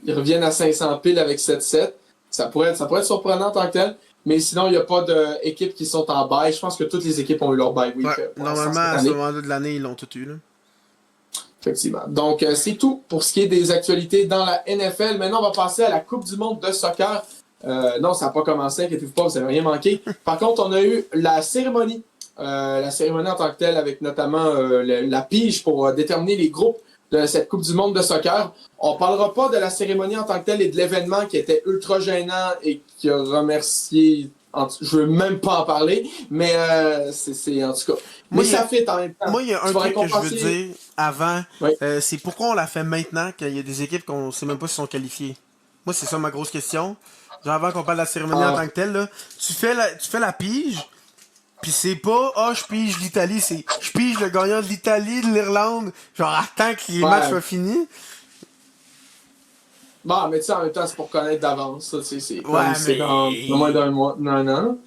A: ils reviennent à 500 pile avec 7-7. Ça pourrait être surprenant en tant que tel, mais sinon, il n'y a pas d'équipes qui sont en bye. Je pense que toutes les équipes ont eu leur bye week.
B: Ouais, normalement, à ce moment-là de l'année, ils l'ont tout eu. Là.
A: Effectivement. Donc, c'est tout pour ce qui est des actualités dans la NFL. Maintenant, on va passer à la Coupe du monde de soccer. Non, ça n'a pas commencé, inquiétez-vous pas, vous n'avez rien manqué. Par contre, on a eu la cérémonie. La cérémonie en tant que telle, avec notamment la pige pour déterminer les groupes de cette Coupe du monde de soccer. On parlera pas de la cérémonie en tant que telle et de l'événement qui était ultra gênant et qui a remercié... Je veux même pas en parler, mais c'est en tout cas... Mais ça fait en même temps.
B: Moi, il y a un truc que je veux dire avant, c'est pourquoi on l'a fait maintenant quand il y a des équipes qu'on sait même pas si sont qualifiées. Moi, c'est ça ma grosse question. Genre avant qu'on parle de la cérémonie en tant que telle, là, tu fais la pige, pis c'est pas, je pige l'Italie, c'est, je pige le gagnant de l'Italie, de l'Irlande, genre, attends que les matchs soient finis.
A: Bon, mais tu sais, en même temps, c'est pour connaître d'avance, ça, c'est
B: dans
A: moins d'un mois, non.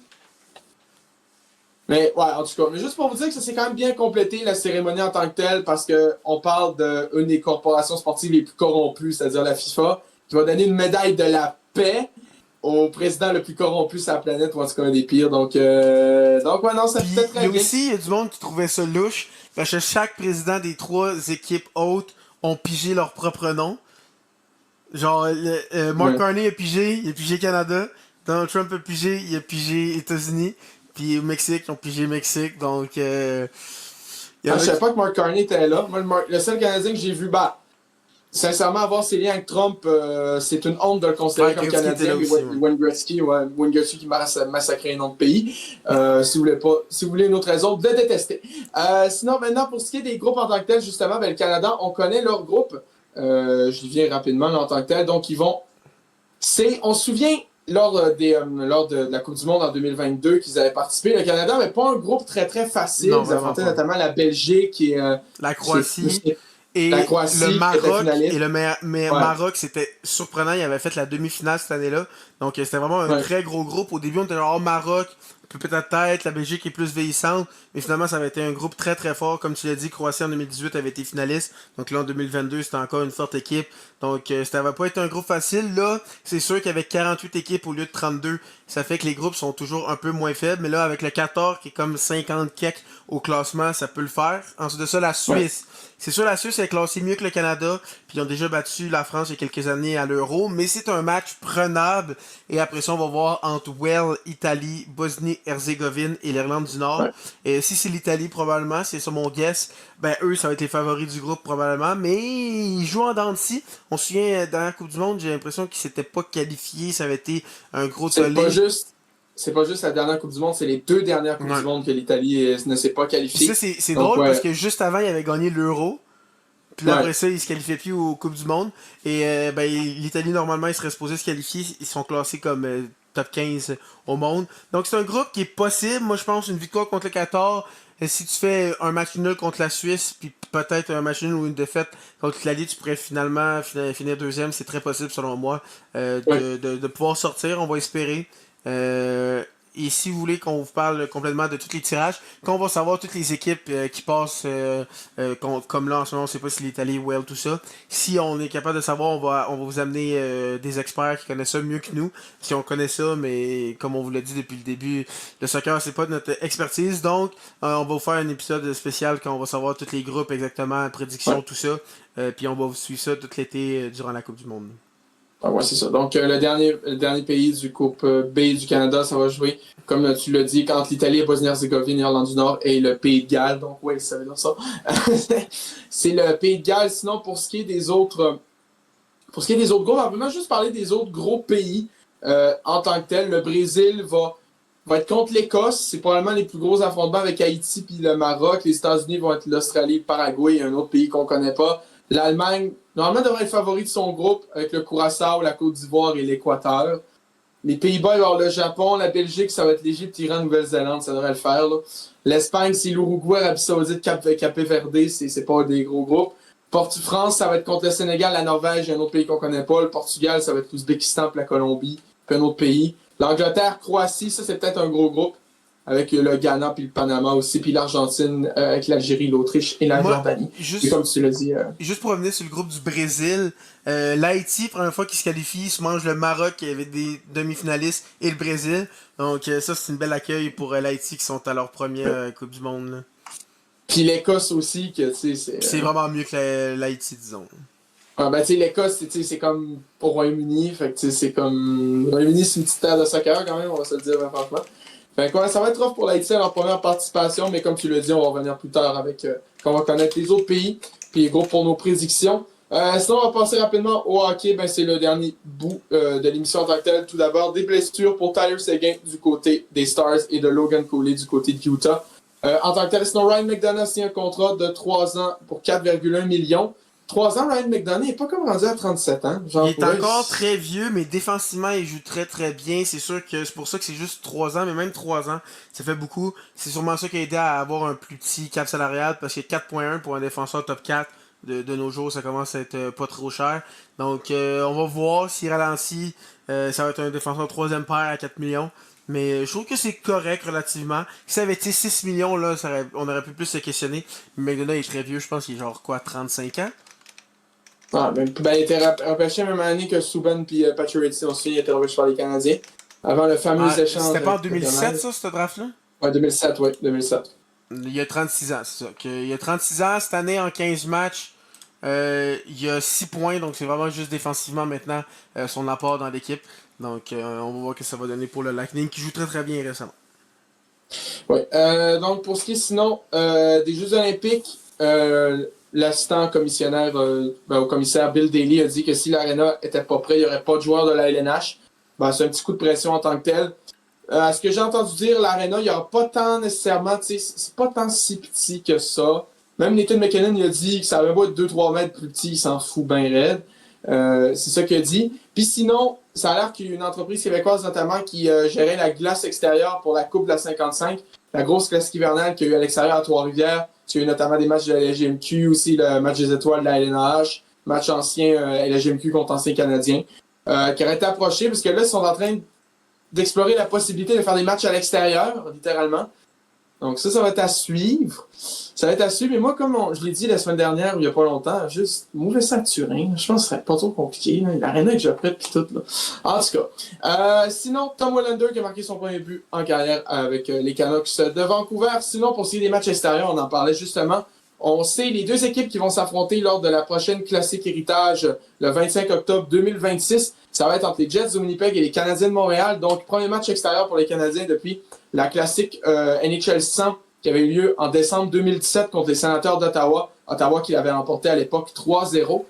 A: Mais, en tout cas, mais juste pour vous dire que ça s'est quand même bien complété, la cérémonie en tant que telle, parce que on parle d'une des corporations sportives les plus corrompues, c'est-à-dire la FIFA, qui va donner une médaille de la paix au président le plus corrompu sur la planète, ou en tout cas un des pires. Donc non, ça fait très bien.
B: Il y a aussi du monde qui trouvait ça louche, parce que chaque président des 3 équipes hautes ont pigé leur propre nom. Genre, Mark Carney a pigé Canada, Donald Trump a pigé États-Unis, puis au Mexique, ils ont pigé Mexique, donc...
A: je savais pas que Mark Carney était là. Moi, le seul Canadien que j'ai vu, sincèrement, avoir ses liens avec Trump, c'est une honte de le considérer comme Canadien. Wayne Gretzky qui m'a massacré un nom de pays. Si vous voulez une autre raison de détester. Sinon, maintenant, pour ce qui est des groupes en tant que tel, justement, le Canada, on connaît leur groupe. Je viens rapidement là, en tant que tel. Donc, ils vont... On se souvient, lors de la Coupe du monde en 2022, qu'ils avaient participé. Le Canada n'avait pas un groupe très, très facile. Ils affrontaient notamment la Belgique et...
B: la Croatie. Et le Maroc, c'était surprenant. Il avait fait la demi-finale cette année-là. Donc, c'était vraiment un très gros groupe. Au début, on était genre, Maroc, peut-être la Belgique est plus vieillissante. Mais finalement, ça avait été un groupe très, très fort. Comme tu l'as dit, Croatie en 2018 avait été finaliste. Donc là, en 2022, c'était encore une forte équipe. Donc, ça va pas être un groupe facile. Là, c'est sûr qu'avec 48 équipes au lieu de 32, ça fait que les groupes sont toujours un peu moins faibles. Mais là, avec le 14 qui est comme 50 kek au classement, ça peut le faire. Ensuite de ça, la Suisse. C'est sûr, la Suisse est classée mieux que le Canada, puis ils ont déjà battu la France il y a quelques années à l'Euro, mais c'est un match prenable. Et après ça, on va voir entre Wales, Italie, Bosnie-Herzégovine et l'Irlande du Nord. Et si c'est l'Italie, probablement, c'est ça mon guess, eux, ça va être les favoris du groupe, probablement, mais ils jouent en dents de scie. On se souvient, dans la Coupe du Monde, j'ai l'impression qu'ils s'étaient pas qualifiés, ça avait été un gros tollé.
A: C'est pas juste la dernière Coupe du monde, c'est les 2 dernières Coupes du monde que l'Italie ne s'est pas qualifiée.
B: Ça, c'est drôle parce que juste avant, il avait gagné l'Euro. Puis là, après ça, il se qualifiait plus aux Coupes du monde. Et l'Italie, normalement, il serait supposé se qualifier. Ils sont classés comme top 15 au monde. Donc, c'est un groupe qui est possible. Moi, je pense une victoire contre le Qatar. Si tu fais un match nul contre la Suisse, puis peut-être un match nul ou une défaite contre l'Italie, tu pourrais finalement finir deuxième. C'est très possible, selon moi, de pouvoir sortir. On va espérer. Et si vous voulez qu'on vous parle complètement de tous les tirages, qu'on va savoir toutes les équipes qui passent, comme là en ce moment, on sait pas si l'Italie, Wales, tout ça. Si on est capable de savoir, on va vous amener des experts qui connaissent ça mieux que nous. Si on connaît ça, mais comme on vous l'a dit depuis le début, le soccer, c'est pas notre expertise. Donc, on va vous faire un épisode spécial quand on va savoir tous les groupes exactement, prédictions, tout ça. Puis on va vous suivre ça tout l'été durant la Coupe du Monde.
A: Ah ouais, c'est ça. Donc, le dernier pays du groupe B du Canada, ça va jouer, comme tu l'as dit, entre l'Italie, Bosnie-Herzégovine, Irlande du Nord et le Pays de Galles. Donc, oui, ça veut dire ça. C'est le Pays de Galles. Sinon, pour ce qui est des autres groupes, on va vraiment juste parler des autres gros pays en tant que tel. Le Brésil va être contre l'Écosse. C'est probablement les plus gros affrontements avec Haïti puis le Maroc. Les États-Unis vont être l'Australie, le Paraguay et un autre pays qu'on connaît pas. L'Allemagne, normalement, devrait être favori de son groupe avec le Curaçao, la Côte d'Ivoire et l'Équateur. Les Pays-Bas, il va y avoir le Japon. La Belgique, ça va être l'Égypte, Iran, Nouvelle-Zélande. Ça devrait le faire. Là. L'Espagne, c'est l'Uruguay, Arabie Saoudite, Capé Verde. C'est pas des gros groupes. France, ça va être contre le Sénégal, la Norvège et un autre pays qu'on connaît pas. Le Portugal, ça va être l'Ouzbékistan puis la Colombie. Puis un autre pays. L'Angleterre, Croatie, ça, c'est peut-être un gros groupe. Avec le Ghana, puis le Panama aussi, puis l'Argentine, avec l'Algérie, l'Autriche et la Jordanie. Et comme tu l'as dit...
B: Juste pour revenir sur le groupe du Brésil, l'Haïti, première fois qu'ils se qualifient, se mange le Maroc, qui avait des demi-finalistes, et le Brésil. Donc ça, c'est une belle accueil pour l'Haïti, qui sont à leur première Coupe du Monde. Là.
A: Puis l'Écosse aussi, que tu sais,
B: c'est vraiment mieux que l'Haïti, disons.
A: Ah, ben, tu sais, l'Écosse, c'est comme au Royaume-Uni, fait que tu sais, c'est comme... Le Royaume-Uni, c'est une petite terre de soccer, quand même, on va se le dire, franchement. Fait que ouais, ça va être rough pour l'Haïti à leur première participation, mais comme tu l'as dit, on va revenir plus tard avec quand on va connaître les autres pays, puis gros pour nos prédictions. Sinon, on va passer rapidement au hockey. Ben, c'est le dernier bout de l'émission en tant que tel. Tout d'abord, des blessures pour Tyler Seguin du côté des Stars et de Logan Cooley du côté de Utah. En tant que tel, sinon, Ryan McDonagh signe un contrat de 3 ans pour 4,1 millions. 3 ans, Ryan McDonagh n'est pas comme rendu à 37 ans.
B: Genre, il est encore très vieux, mais défensivement, il joue très très bien. C'est sûr que c'est pour ça que c'est juste 3 ans, mais même 3 ans, ça fait beaucoup. C'est sûrement ça qui a aidé à avoir un plus petit cap salarial, parce que 4.1 pour un défenseur top 4 de nos jours, ça commence à être pas trop cher. Donc, on va voir s'il ralentit. Ça va être un défenseur 3e paire à 4 millions. Mais je trouve que c'est correct relativement. Si ça avait été 6 millions, là, on aurait pu plus se questionner. Mais McDonagh est très vieux, je pense qu'il est genre quoi, 35 ans?
A: Ah, ben, il était repêché la même année que Subban puis Pacioretty, on se souvient, il était repêché par les Canadiens. Avant le fameux échange.
B: C'était pas en 2007, ça, ce draft-là?
A: Ouais, 2007, oui, 2007.
B: Il y a 36 ans, c'est ça. Il y a 36 ans, cette année, en 15 matchs, il y a 6 points, donc c'est vraiment juste défensivement maintenant son apport dans l'équipe. Donc, on va voir ce que ça va donner pour le Lightning, qui joue très très bien récemment.
A: Oui, donc pour ce qui est sinon des Jeux Olympiques, l'assistant commissionnaire au commissaire Bill Daly a dit que si l'Arena était pas prêt, il n'y aurait pas de joueurs de la LNH. Ben, c'est un petit coup de pression en tant que tel. À ce que j'ai entendu dire, l'Arena, il n'y aura pas tant nécessairement, c'est pas tant si petit que ça. Même Nathan McKinnon, il a dit que ça avait beau être 2-3 mètres plus petit, il s'en fout bien raide. C'est ça qu'il a dit. Puis sinon, ça a l'air qu'il y a une entreprise québécoise notamment qui gérait la glace extérieure pour la Coupe de la 55, la grosse classique hivernale qu'il y a eu à l'extérieur à Trois-Rivières. Il y a eu notamment des matchs de la LGMQ, aussi le match des étoiles de la LNH, match ancien LGMQ contre ancien Canadien, qui aurait été approché, parce que là, ils sont en train d'explorer la possibilité de faire des matchs à l'extérieur, littéralement. Donc ça va être à suivre. Ça va être à suivre. Mais moi, comme je l'ai dit la semaine dernière, il n'y a pas longtemps, juste mouler ça à Turin. Je pense que ce serait pas trop compliqué. L'aréna est déjà prête, puis tout. Là. En tout cas. Sinon, Tom Willander qui a marqué son premier but en carrière avec les Canucks de Vancouver. Sinon, pour ce qui est des matchs extérieurs, on en parlait justement. On sait les deux équipes qui vont s'affronter lors de la prochaine Classique Héritage le 25 octobre 2026. Ça va être entre les Jets de Winnipeg et les Canadiens de Montréal. Donc, premier match extérieur pour les Canadiens depuis la Classique NHL 100 qui avait eu lieu en décembre 2017 contre les Sénateurs d'Ottawa. Ottawa qui l'avait remporté à l'époque 3-0.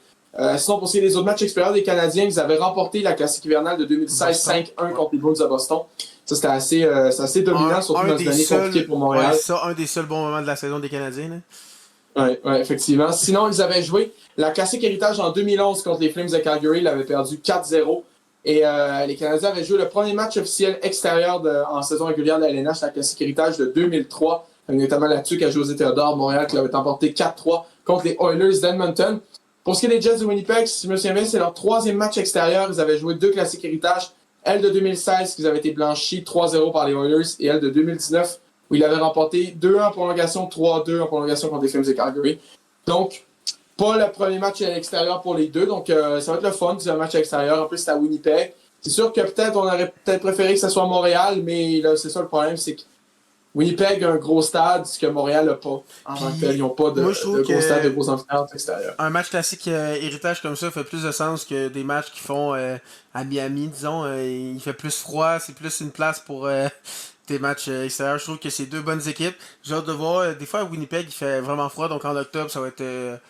A: Sinon, pour ce qui est des autres matchs extérieurs des Canadiens, ils avaient remporté la Classique hivernale de 2016 5-1 contre les Bruins de Boston. Ça, c'était assez dominant, surtout dans une année compliquée pour Montréal.
B: Ouais, ça, un des seuls bons moments de la saison des Canadiens. Là.
A: Oui, effectivement. Sinon, ils avaient joué la Classique Héritage en 2011 contre les Flames de Calgary. Ils l'avaient perdu 4-0. Et les Canadiens avaient joué le premier match officiel extérieur en saison régulière de la LNH, la Classique Héritage de 2003, avec notamment la tuque à José Théodore, Montréal, qui l'avait emporté 4-3 contre les Oilers d'Edmonton. Pour ce qui est des Jets de Winnipeg, si je me souviens bien, c'est leur troisième match extérieur. Ils avaient joué 2 Classiques Héritage Elle de 2016, qui avaient été blanchis 3-0 par les Oilers, et elle de 2019, où il avait remporté 2-1 en prolongation, 3-2 en prolongation contre les Flames de Calgary. Donc, pas le premier match à l'extérieur pour les deux, donc ça va être le fun, c'est un match à l'extérieur. En plus, c'est à Winnipeg. C'est sûr que peut-être on aurait peut-être préféré que ce soit à Montréal, mais là, c'est ça le problème, c'est que Winnipeg a un gros stade, ce que Montréal n'a pas. En tant que tel, ils n'ont pas de gros stade, de gros amphithéâtres extérieurs.
B: Un match classique héritage comme ça fait plus de sens que des matchs qui font à Miami, disons. Il fait plus froid, c'est plus une place pour des matchs extérieurs. Je trouve que c'est deux bonnes équipes. J'ai hâte de voir. Des fois à Winnipeg, il fait vraiment froid, donc en octobre, ça va être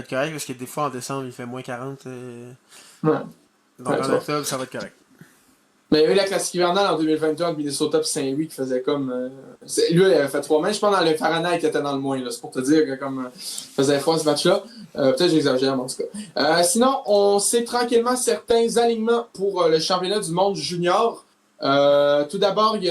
B: correct, parce que des fois en décembre, il fait moins 40.
A: Ouais.
B: Donc en octobre, ça va être correct.
A: Mais il y a eu la classique hivernale en 2021 de Minnesota et Saint-Louis qui faisait comme. Lui, il avait fait 3 matchs. Je pense dans le Fahrenheit qui était dans le moins. C'est pour te dire que comme faisait froid ce match-là. Peut-être que j'exagère, mais en tout cas. Sinon, on sait tranquillement certains alignements pour le championnat du monde junior. Tout d'abord, il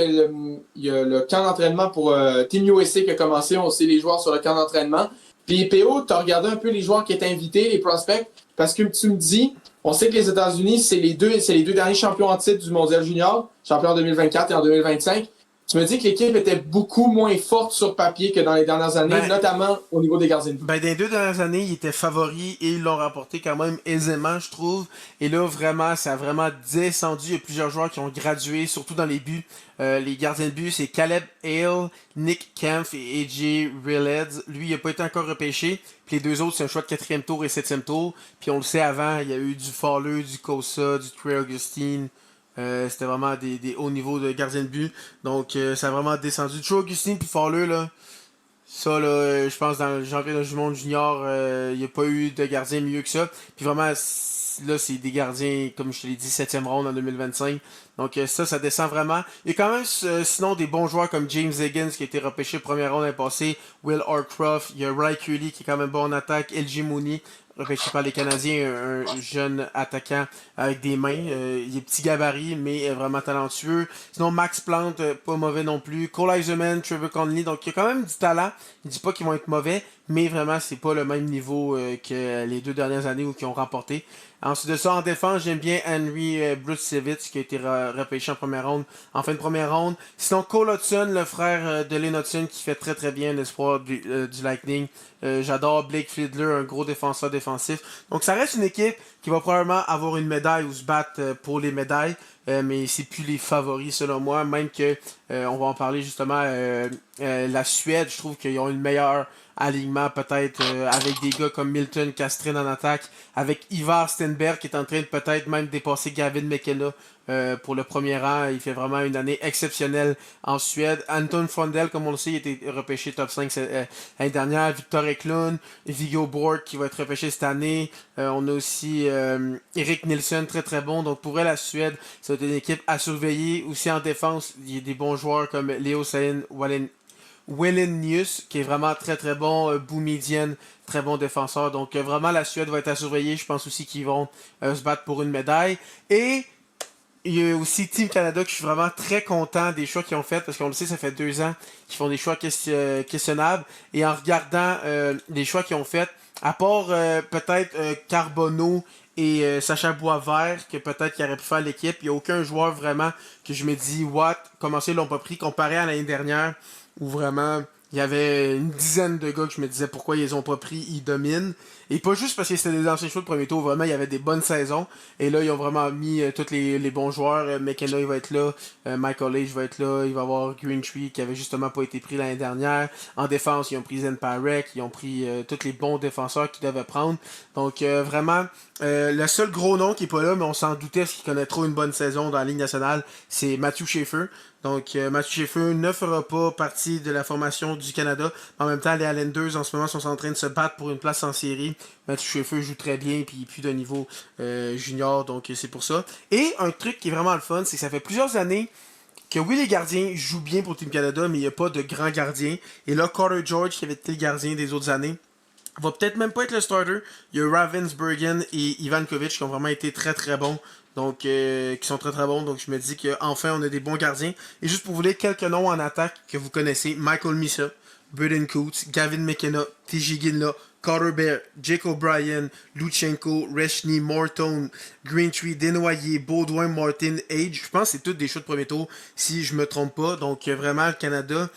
A: y a le camp d'entraînement pour Team USA qui a commencé. On sait les joueurs sur le camp d'entraînement. Puis PO, tu as regardé un peu les joueurs qui étaient invités, les prospects, parce que tu me dis. On sait que les États-Unis, c'est les deux derniers champions en titre du mondial junior, champion en 2024 et en 2025. Tu me dis que l'équipe était beaucoup moins forte sur papier que dans les dernières années, notamment au niveau des gardiens de but.
B: Dans les 2 dernières années, ils étaient favoris et ils l'ont rapporté quand même aisément, je trouve. Et là, vraiment, ça a vraiment descendu. Il y a plusieurs joueurs qui ont gradué, surtout dans les buts. Les gardiens de but, c'est Caleb Hale, Nick Kempf et AJ Rilleds. Lui, il n'a pas été encore repêché. Puis les deux autres, c'est un choix de 4e tour et 7e tour. Puis on le sait avant, il y a eu du Fowler, du Kosa, du Trey Augustine. C'était vraiment des hauts niveaux de gardiens de but. Donc ça a vraiment descendu. Trey Augustine puis Fowler, là. Ça, là, je pense dans le championnat du monde junior, il n'y a pas eu de gardien mieux que ça. Puis vraiment, là, c'est des gardiens, comme je te l'ai dit, 7e ronde en 2025. Donc ça descend vraiment. Il y a quand même sinon des bons joueurs comme James Higgins qui a été repêché première ronde l'année passée, Will Harcroft, il y a Ray Curley qui est quand même bon en attaque, LG Mooney, repêché par les Canadiens, un jeune attaquant avec des mains. Il est petit gabarit, mais vraiment talentueux. Sinon, Max Plante, pas mauvais non plus. Cole Eiserman, Trevor Connolly, donc il y a quand même du talent. Je dis pas qu'ils vont être mauvais, mais vraiment, c'est pas le même niveau que les 2 dernières années où ils ont remporté. Ensuite de ça, en défense, j'aime bien Henry Brutsevitz qui a été repêché en première ronde, en fin de première ronde. Sinon, Cole Hudson, le frère de Lynn Hudson, qui fait très très bien l'espoir du Lightning. J'adore Blake Fiedler, un gros défenseur défensif. Donc ça reste une équipe qui va probablement avoir une médaille ou se battre pour les médailles. Mais c'est plus les favoris selon moi. Même que on va en parler justement. La Suède, je trouve qu'ils ont une meilleure alignement peut-être avec des gars comme Milton Castrin en attaque, avec Ivar Stenberg qui est en train de peut-être même dépasser Gavin McKenna pour le premier rang. Il fait vraiment une année exceptionnelle en Suède. Anton Frondel, comme on le sait, il a été repêché top 5 l'année dernière. Victor Eklund, Viggo Borg qui va être repêché cette année. On a aussi Eric Nilsson, très très bon. Donc pour elle, la Suède, ça va être une équipe à surveiller. Aussi en défense, il y a des bons joueurs comme Leo Sahin Wellenius, qui est vraiment très très bon, Boumedienne, très bon défenseur. Donc vraiment la Suède va être à surveiller. Je pense aussi qu'ils vont se battre pour une médaille. Et il y a aussi Team Canada que je suis vraiment très content des choix qu'ils ont fait parce qu'on le sait, ça fait 2 ans qu'ils font des choix questionnables. Et en regardant les choix qu'ils ont fait, à part peut-être Carbonneau et Sacha Boisvert, que peut-être qu'il aurait pu faire l'équipe, il n'y a aucun joueur vraiment que je me dis, what, comment ça ils l'ont pas pris, comparé à l'année dernière, où vraiment il y avait une dizaine de gars que je me disais pourquoi ils ont pas pris, ils dominent. Et pas juste parce que c'était des anciens choix de premier tour, vraiment il y avait des bonnes saisons. Et là ils ont vraiment mis tous les bons joueurs. McKenna il va être là, Michael Age va être là, il va y avoir Greentree qui avait justement pas été pris l'année dernière. En défense, ils ont pris Zen Parek, ils ont pris tous les bons défenseurs qu'ils devaient prendre. Donc vraiment, le seul gros nom qui est pas là, mais on s'en doutait parce qu'il connaît trop une bonne saison dans la Ligue nationale, c'est Matthew Schaefer. Donc Matthew Schaefer ne fera pas partie de la formation du Canada. En même temps, les Islanders en ce moment sont en train de se battre pour une place en série. Matthew Schaefer joue très bien puis il est plus de niveau junior, donc c'est pour ça. Et un truc qui est vraiment le fun, c'est que ça fait plusieurs années que oui, les gardiens jouent bien pour Team Canada, mais il n'y a pas de grands gardiens. Et là, Carter George, qui avait été le gardien des autres années, va peut-être même pas être le starter. Il y a Ravensburgen et Ivankovic qui ont vraiment été très très bons. Donc, qui sont très très bons. Donc, je me dis qu'enfin, on a des bons gardiens. Et juste pour vous lire quelques noms en attaque que vous connaissez. Michael Misa, Braden Coates, Gavin McKenna, TJ Ginla, Carter Bear, Jake O'Brien, Luchenko, Reshny, Morton, Greentree, Desnoyers, Baudouin, Martin, Age. Je pense que c'est toutes des choix de premier tour, si je me trompe pas. Donc vraiment, le Canada,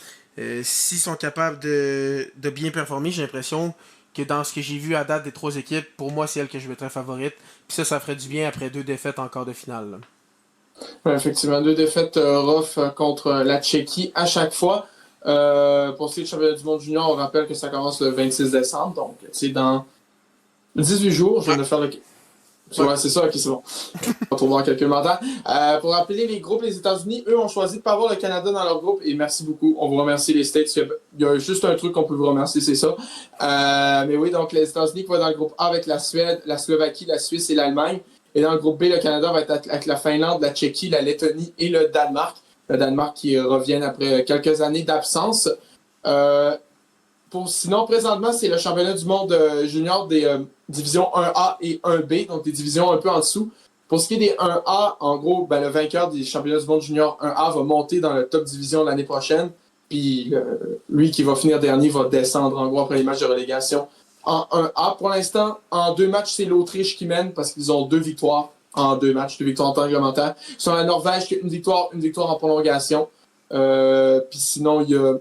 B: s'ils sont capables de bien performer, j'ai l'impression que dans ce que j'ai vu à date des 3 équipes, pour moi, c'est elle que je mettrais favorite. Puis ça ferait du bien après 2 défaites en quart de finale. Là.
A: Ouais, effectivement, 2 défaites rough contre la Tchéquie à chaque fois. Pour ce qui est du championnat du monde junior, on rappelle que ça commence le 26 décembre, donc c'est dans 18 jours. Je viens de faire le. Ouais, c'est ça, ok, c'est bon. Pas trop voir le calcul mental. Pour rappeler les groupes, les États-Unis, eux, ont choisi de ne pas avoir le Canada dans leur groupe, et merci beaucoup. On vous remercie, les States. Il y a juste un truc qu'on peut vous remercier, c'est ça. Mais oui, donc les États-Unis qui vont dans le groupe A avec la Suède, la Slovaquie, la Suisse et l'Allemagne. Et dans le groupe B, le Canada va être avec la Finlande, la Tchéquie, la Lettonie et le Danemark. Le Danemark qui reviennent après quelques années d'absence. Sinon, présentement, c'est le championnat du monde junior des divisions 1A et 1B, donc des divisions un peu en dessous. Pour ce qui est des 1A, en gros, le vainqueur des championnats du monde junior 1A va monter dans le top division l'année prochaine. Puis lui qui va finir dernier va descendre en gros après les matchs de relégation en 1A. Pour l'instant, en 2 matchs, c'est l'Autriche qui mène parce qu'ils ont 2 victoires en 2 matchs, 2 victoires en temps réglementaire. Sur la Norvège, qui a une victoire en prolongation. Puis sinon, il y a.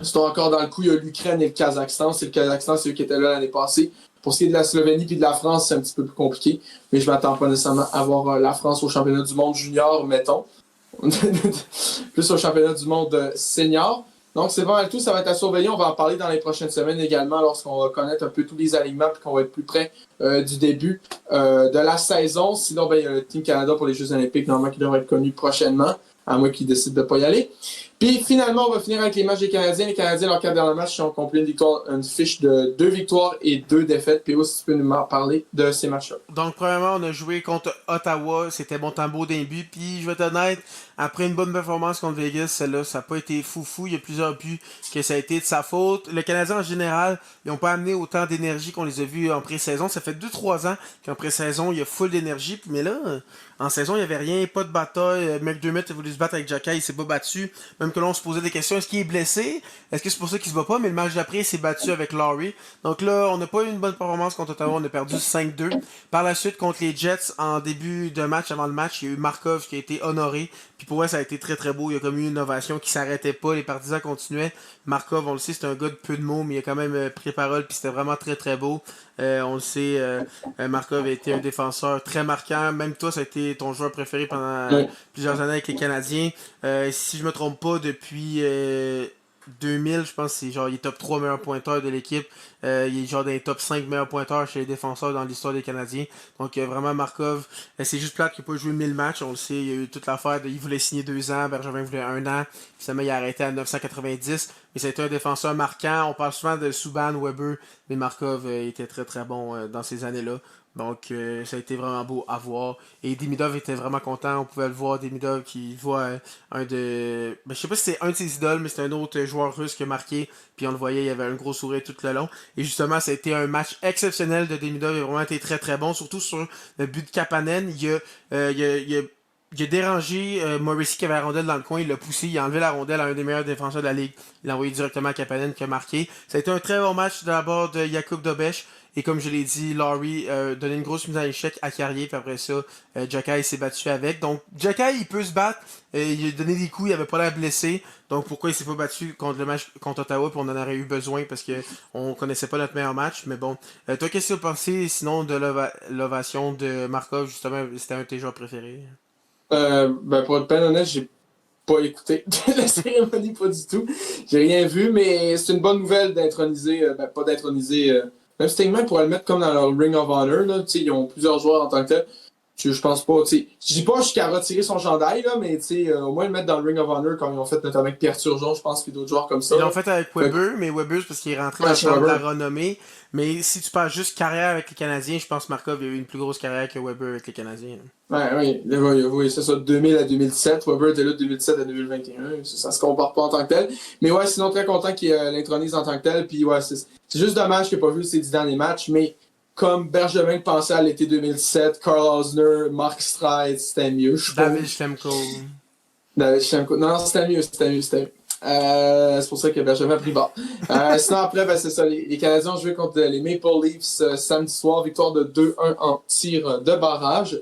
A: C'est encore dans le coup, il y a l'Ukraine et le Kazakhstan. C'est le Kazakhstan, c'est eux qui étaient là l'année passée. Pour ce qui est de la Slovénie puis de la France, c'est un petit peu plus compliqué. Mais je m'attends pas nécessairement à voir la France au championnat du monde junior, mettons. Plus au championnat du monde senior. Donc, c'est pas mal tout. Ça va être à surveiller. On va en parler dans les prochaines semaines également lorsqu'on va connaître un peu tous les alignements et qu'on va être plus près du début de la saison. Sinon, il y a le Team Canada pour les Jeux olympiques, normalement, qui devrait être connu prochainement, à moins qu'ils décident de ne pas y aller. Puis finalement, on va finir avec les matchs des Canadiens. Les Canadiens, leur 4 derniers matchs, ont complété une fiche de 2 victoires et 2 défaites. Puis aussi, tu peux nous parler de ces matchs-là.
B: Donc, premièrement, on a joué contre Ottawa. C'était Montembeault d'un but. Puis, je vais être honnête, après une bonne performance contre Vegas, celle-là, ça n'a pas été foufou. Il y a plusieurs buts que ça a été de sa faute. Le Canadien, en général, ils n'ont pas amené autant d'énergie qu'on les a vus en pré-saison. Ça fait 2-3 ans qu'en pré-saison, il y a full d'énergie. Mais là, en saison, il n'y avait rien, pas de bataille. McDermott a voulu se battre avec Jacka, il s'est pas battu. Même que là, on se posait des questions. Est-ce qu'il est blessé? Est-ce que c'est pour ça qu'il se bat pas? Mais le match d'après, il s'est battu avec Laurie. Donc là, on n'a pas eu une bonne performance contre Ottawa. On a perdu 5-2. Par la suite, contre les Jets, en début de match, avant le match, il y a eu Markov qui a été honoré. Puis pour moi, ça a été très très beau. Il y a comme eu une ovation qui s'arrêtait pas. Les partisans continuaient. Markov, on le sait, c'est un gars de peu de mots, mais il a quand même pris parole. Puis c'était vraiment très très beau. On le sait, Markov a été un défenseur très marquant. Même toi, ça a été ton joueur préféré pendant plusieurs années avec les Canadiens. Si je me trompe pas, depuis 2000, je pense que c'est genre il est top 3 meilleurs pointeurs de l'équipe. Il est genre dans les top 5 meilleurs pointeurs chez les défenseurs dans l'histoire des Canadiens. Donc vraiment Markov, c'est juste plate qu'il n'a pas joué 1000 matchs. On le sait, il y a eu toute l'affaire. Il voulait signer 2 ans, Bergevin voulait 1 an. Finalement, il a arrêté à 990. Mais ça a été un défenseur marquant. On parle souvent de Subban, Weber, mais Markov était très très bon dans ces années-là. Donc ça a été vraiment beau à voir. Et Demidov était vraiment content. On pouvait le voir, Demidov qui voit un de... je sais pas si c'est un de ses idoles, mais c'est un autre joueur russe qui a marqué. Puis on le voyait, il y avait un gros sourire tout le long. Et justement, ça a été un match exceptionnel de Demidov. Il a vraiment été très très bon. Surtout sur le but de Kapanen. Il a dérangé Morrissey qui avait la rondelle dans le coin, il l'a poussé, il a enlevé la rondelle à un des meilleurs défenseurs de la ligue. Il l'a envoyé directement à Kapanen qui a marqué. Ça a été un très bon match de la part de Jakub Dobeš. Et comme je l'ai dit, Laurie donnait une grosse mise à l'échec à Carrier, puis après ça, Jacky s'est battu avec. Donc, Jacky, il peut se battre, il a donné des coups, il avait pas l'air blessé. Donc, pourquoi il s'est pas battu contre le match contre Ottawa, puis on en aurait eu besoin, parce que on connaissait pas notre meilleur match. Mais bon, toi, qu'est-ce que tu as pensé, sinon, de l'ovation de Markov, justement, c'était un de tes joueurs préférés?
A: Pour être bien honnête, j'ai pas écouté la cérémonie, pas du tout. J'ai rien vu, mais c'est une bonne nouvelle d'introniser, pas d'introniser. Même Stingman pourrait le mettre comme dans leur Ring of Honor, là, ils ont plusieurs joueurs en tant que tel. Je pense pas, je dis pas jusqu'à retirer son chandail, là, mais au moins le mettre dans le Ring of Honor comme ils ont fait notamment avec Pierre Turgeon, je pense qu'il y a d'autres joueurs comme ça.
B: Ils l'ont fait avec Weber, mais Weber c'est parce qu'il est rentré dans le temps de la renommée. Mais si tu parles juste carrière avec les Canadiens, je pense que Markov a eu une plus grosse carrière que Weber avec les Canadiens.
A: Oui, c'est ça, 2000 à 2007. Weber était là de 2007 à 2021. Ça se compare pas en tant que tel. Mais ouais, sinon, très content qu'il l'intronise en tant que tel. Puis ouais, c'est juste dommage qu'il n'ait pas vu ses 10 derniers matchs. Mais comme Bergevin pensait à l'été 2007, Karl Osner, Mark Streit, c'était mieux.
B: David Schlemko.
A: Non, c'était mieux. C'est pour ça que Benjamin a pris bord. Sinon, après, c'est ça. Les Canadiens ont joué contre les Maple Leafs samedi soir. Victoire de 2-1 en tir de barrage.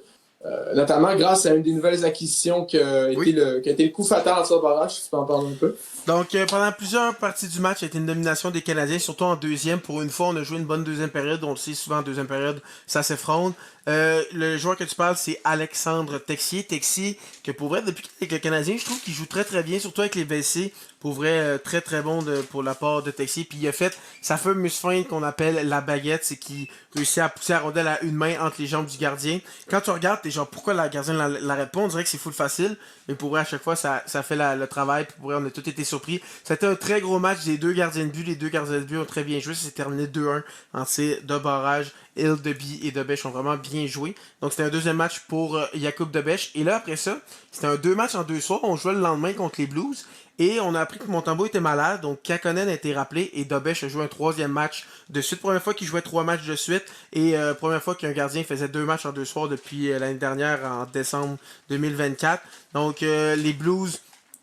A: Notamment grâce à une des nouvelles acquisitions qui a été le coup fatal en tir de barrage. Si tu peux en parler un peu.
B: Donc, pendant plusieurs parties du match, il y a été une domination des Canadiens, surtout en deuxième. Pour une fois, on a joué une bonne deuxième période. On le sait, souvent en deuxième période, ça s'effronte. Le joueur que tu parles, c'est Alexandre Texier. Texier, que pour vrai, depuis qu'il est avec le Canadien, je trouve qu'il joue très très bien, surtout avec les WC. Pour vrai, très très bon pour la part de Texier. Puis il a fait sa fameuse feinte qu'on appelle la baguette, c'est qu'il réussit à pousser la rondelle à une main entre les jambes du gardien. Quand tu regardes, t'es genre, pourquoi la gardien l'arrête pas? On dirait que c'est full facile. Mais pour vrai, à chaque fois, ça fait le travail. Pour vrai, on a tous été surpris. C'était un très gros match des deux gardiens de but. Les deux gardiens de but ont très bien joué. Ça s'est terminé 2-1 en tir de barrage. Hill, Deby et Debèche ont vraiment bien joué. Donc c'était un deuxième match pour Jakub Debèche. Et là, après ça, c'était un deux matchs en deux soirs. On jouait le lendemain contre les Blues. Et on a appris que Montembeault était malade, donc Kakonen a été rappelé et Dobèche a joué un troisième match de suite. Première fois qu'il jouait 3 matchs de suite et première fois qu'un gardien faisait 2 matchs en 2 soirs depuis l'année dernière en décembre 2024. Donc les Blues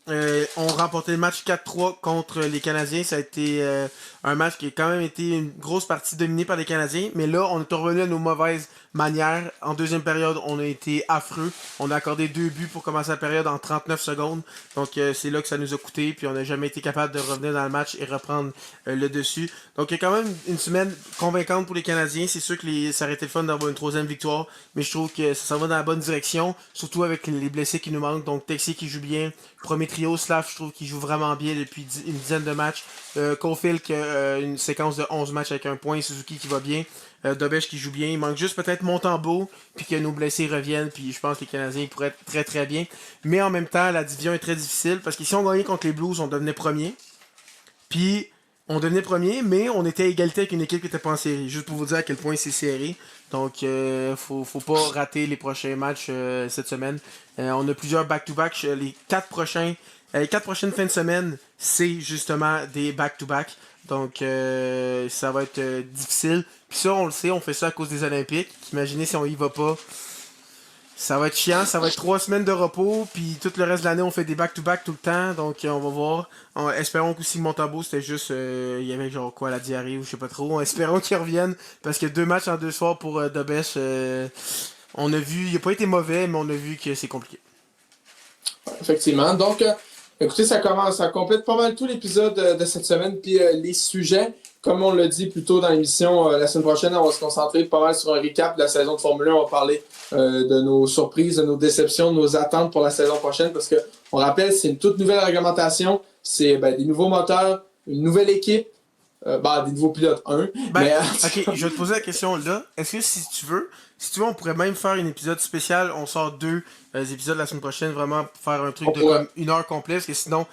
B: ont remporté le match 4-3 contre les Canadiens. Ça a été un match qui a quand même été une grosse partie dominée par les Canadiens. Mais là, on est revenu à nos mauvaises manières. En deuxième période, on a été affreux. On a accordé 2 buts pour commencer la période en 39 secondes. Donc c'est là que ça nous a coûté. Puis on n'a jamais été capable de revenir dans le match et reprendre le dessus. Donc il y a quand même une semaine convaincante pour les Canadiens. C'est sûr que ça aurait été le fun d'avoir une troisième victoire. Mais je trouve que ça va dans la bonne direction. Surtout avec les blessés qui nous manquent. Donc Texier qui joue bien. Premier trio, Slav, je trouve qu'il joue vraiment bien depuis une dizaine de matchs. Caulfield qui a une séquence de 11 matchs avec un point. Suzuki qui va bien. Dobèche qui joue bien. Il manque juste peut-être Montembeault. Puis que nos blessés reviennent. Puis je pense que les Canadiens pourraient être très très bien. Mais en même temps, la division est très difficile. Parce que si on gagnait contre les Blues, on devenait premier. Puis on devenait premier, mais on était à égalité avec une équipe qui n'était pas en série. Juste pour vous dire à quel point c'est serré. Donc, faut pas rater les prochains matchs cette semaine. On a plusieurs back-to-back. Les 4 prochaines fins de semaine, c'est justement des back-to-back. Donc, ça va être difficile. Puis ça, on le sait, on fait ça à cause des Olympiques. Imaginez si on y va pas. Ça va être chiant, ça va être 3 semaines de repos, puis tout le reste de l'année, on fait des back-to-back tout le temps, donc on va voir. Espérons qu'aussi Montembeault, c'était juste, il y avait genre quoi, la diarrhée ou je sais pas trop. Espérons qu'il revienne, parce que 2 matchs en 2 soirs pour Dobèche, on a vu, il a pas été mauvais, mais on a vu que c'est compliqué.
A: Effectivement. Donc, écoutez, ça complète pas mal tout l'épisode de cette semaine. Puis les sujets, comme on l'a dit plus tôt dans l'émission, la semaine prochaine, on va se concentrer pas mal sur un recap de la saison de Formule 1. On va parler de nos surprises, de nos déceptions, de nos attentes pour la saison prochaine. Parce que, on rappelle, c'est une toute nouvelle réglementation. C'est des nouveaux moteurs, une nouvelle équipe, des nouveaux pilotes,
B: ok, je vais te poser la question là. Est-ce que si tu veux, on pourrait même faire un épisode spécial. On sort 2 épisodes la semaine prochaine, vraiment faire un truc de comme 1 heure complète. Parce que sinon,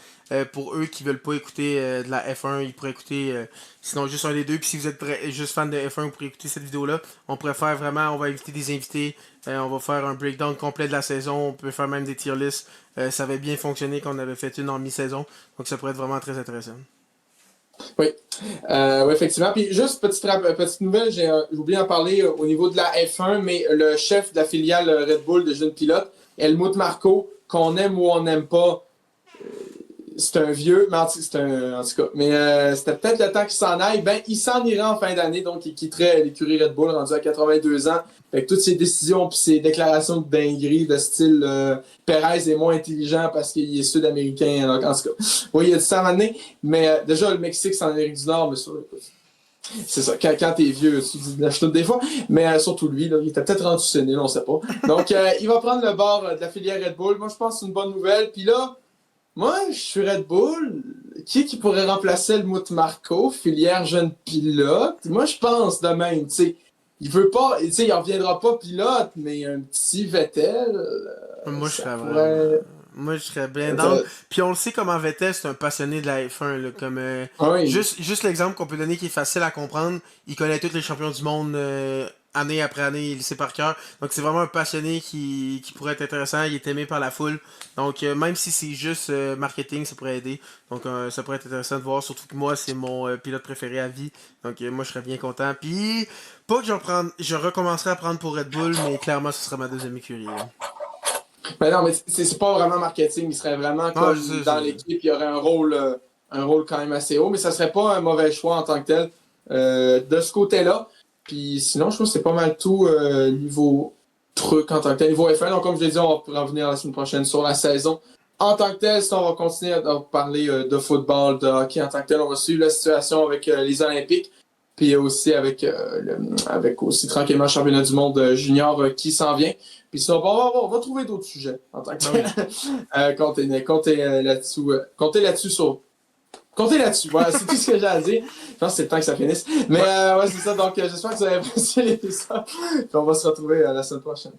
B: pour eux qui veulent pas écouter de la F1, ils pourraient écouter sinon juste un des deux. Puis si vous êtes juste fan de F1, vous pourrez écouter cette vidéo-là. On pourrait faire vraiment, on va inviter des invités. On va faire un breakdown complet de la saison. On peut faire même des tier lists. Ça avait bien fonctionné quand on avait fait une en mi-saison. Donc ça pourrait être vraiment très intéressant.
A: Oui. Oui, effectivement. Puis juste petite nouvelle, j'ai oublié d'en parler au niveau de la F1, mais le chef de la filiale Red Bull de jeunes pilotes, Helmut Marko, qu'on aime ou on n'aime pas, c'est un vieux, mais en tout cas, mais c'était peut-être le temps qu'il s'en aille. Ben, il s'en ira en fin d'année, donc il quitterait l'écurie Red Bull rendu à 82 ans. Avec toutes ses décisions puis ses déclarations de dinguerie de style Perez est moins intelligent parce qu'il est sud-américain. Donc, en tout cas, oui, il a dit ça à un moment donné. Mais déjà, le Mexique, c'est en Amérique du Nord, mais ça, c'est ça. Quand t'es vieux, tu dis de la chenoute des fois. Mais surtout lui, là, il était peut-être rendu sénile, on sait pas. Donc, il va prendre le bord de la filière Red Bull. Moi, je pense que c'est une bonne nouvelle. Puis là, moi, je suis Red Bull. Qui pourrait remplacer Helmut Marko, filière jeune pilote? Moi, je pense de même, tu sais. Il veut pas, tu sais, il reviendra pas pilote, mais un petit Vettel.
B: Moi, je serais bien down. Puis on le sait comment Vettel, c'est un passionné de la F1. Là, comme,
A: oui.
B: Juste l'exemple qu'on peut donner qui est facile à comprendre. Il connaît tous les champions du monde année après année, il le sait par cœur. Donc c'est vraiment un passionné qui pourrait être intéressant. Il est aimé par la foule. Donc même si c'est juste marketing, ça pourrait aider. Donc ça pourrait être intéressant de voir. Surtout que moi, c'est mon pilote préféré à vie. Donc moi, je serais bien content. Puis, pas que je recommencerai à prendre pour Red Bull, mais clairement, ce sera ma deuxième écurie. Là.
A: Mais non, mais c'est pas vraiment marketing. Il serait vraiment
B: Ah,
A: comme dans l'équipe. Il y aurait un rôle quand même assez haut, mais ça serait pas un mauvais choix en tant que tel de ce côté-là. Puis sinon, je pense que c'est pas mal tout niveau truc en tant que tel, niveau FL. Donc, comme je l'ai dit, on va revenir la semaine prochaine sur la saison. En tant que tel, sinon, on va continuer à parler de football, de hockey en tant que tel. On va suivre la situation avec les Olympiques. Puis aussi avec aussi tranquillement le championnat du monde junior qui s'en vient. Puis sinon, on va trouver d'autres sujets en tant que tel. Comptez là-dessus. Voilà, c'est tout ce que j'ai à dire. Je pense que c'est le temps que ça finisse. Mais ouais, c'est ça. Donc, j'espère que vous avez apprécié l'épisode. Puis on va se retrouver la semaine prochaine.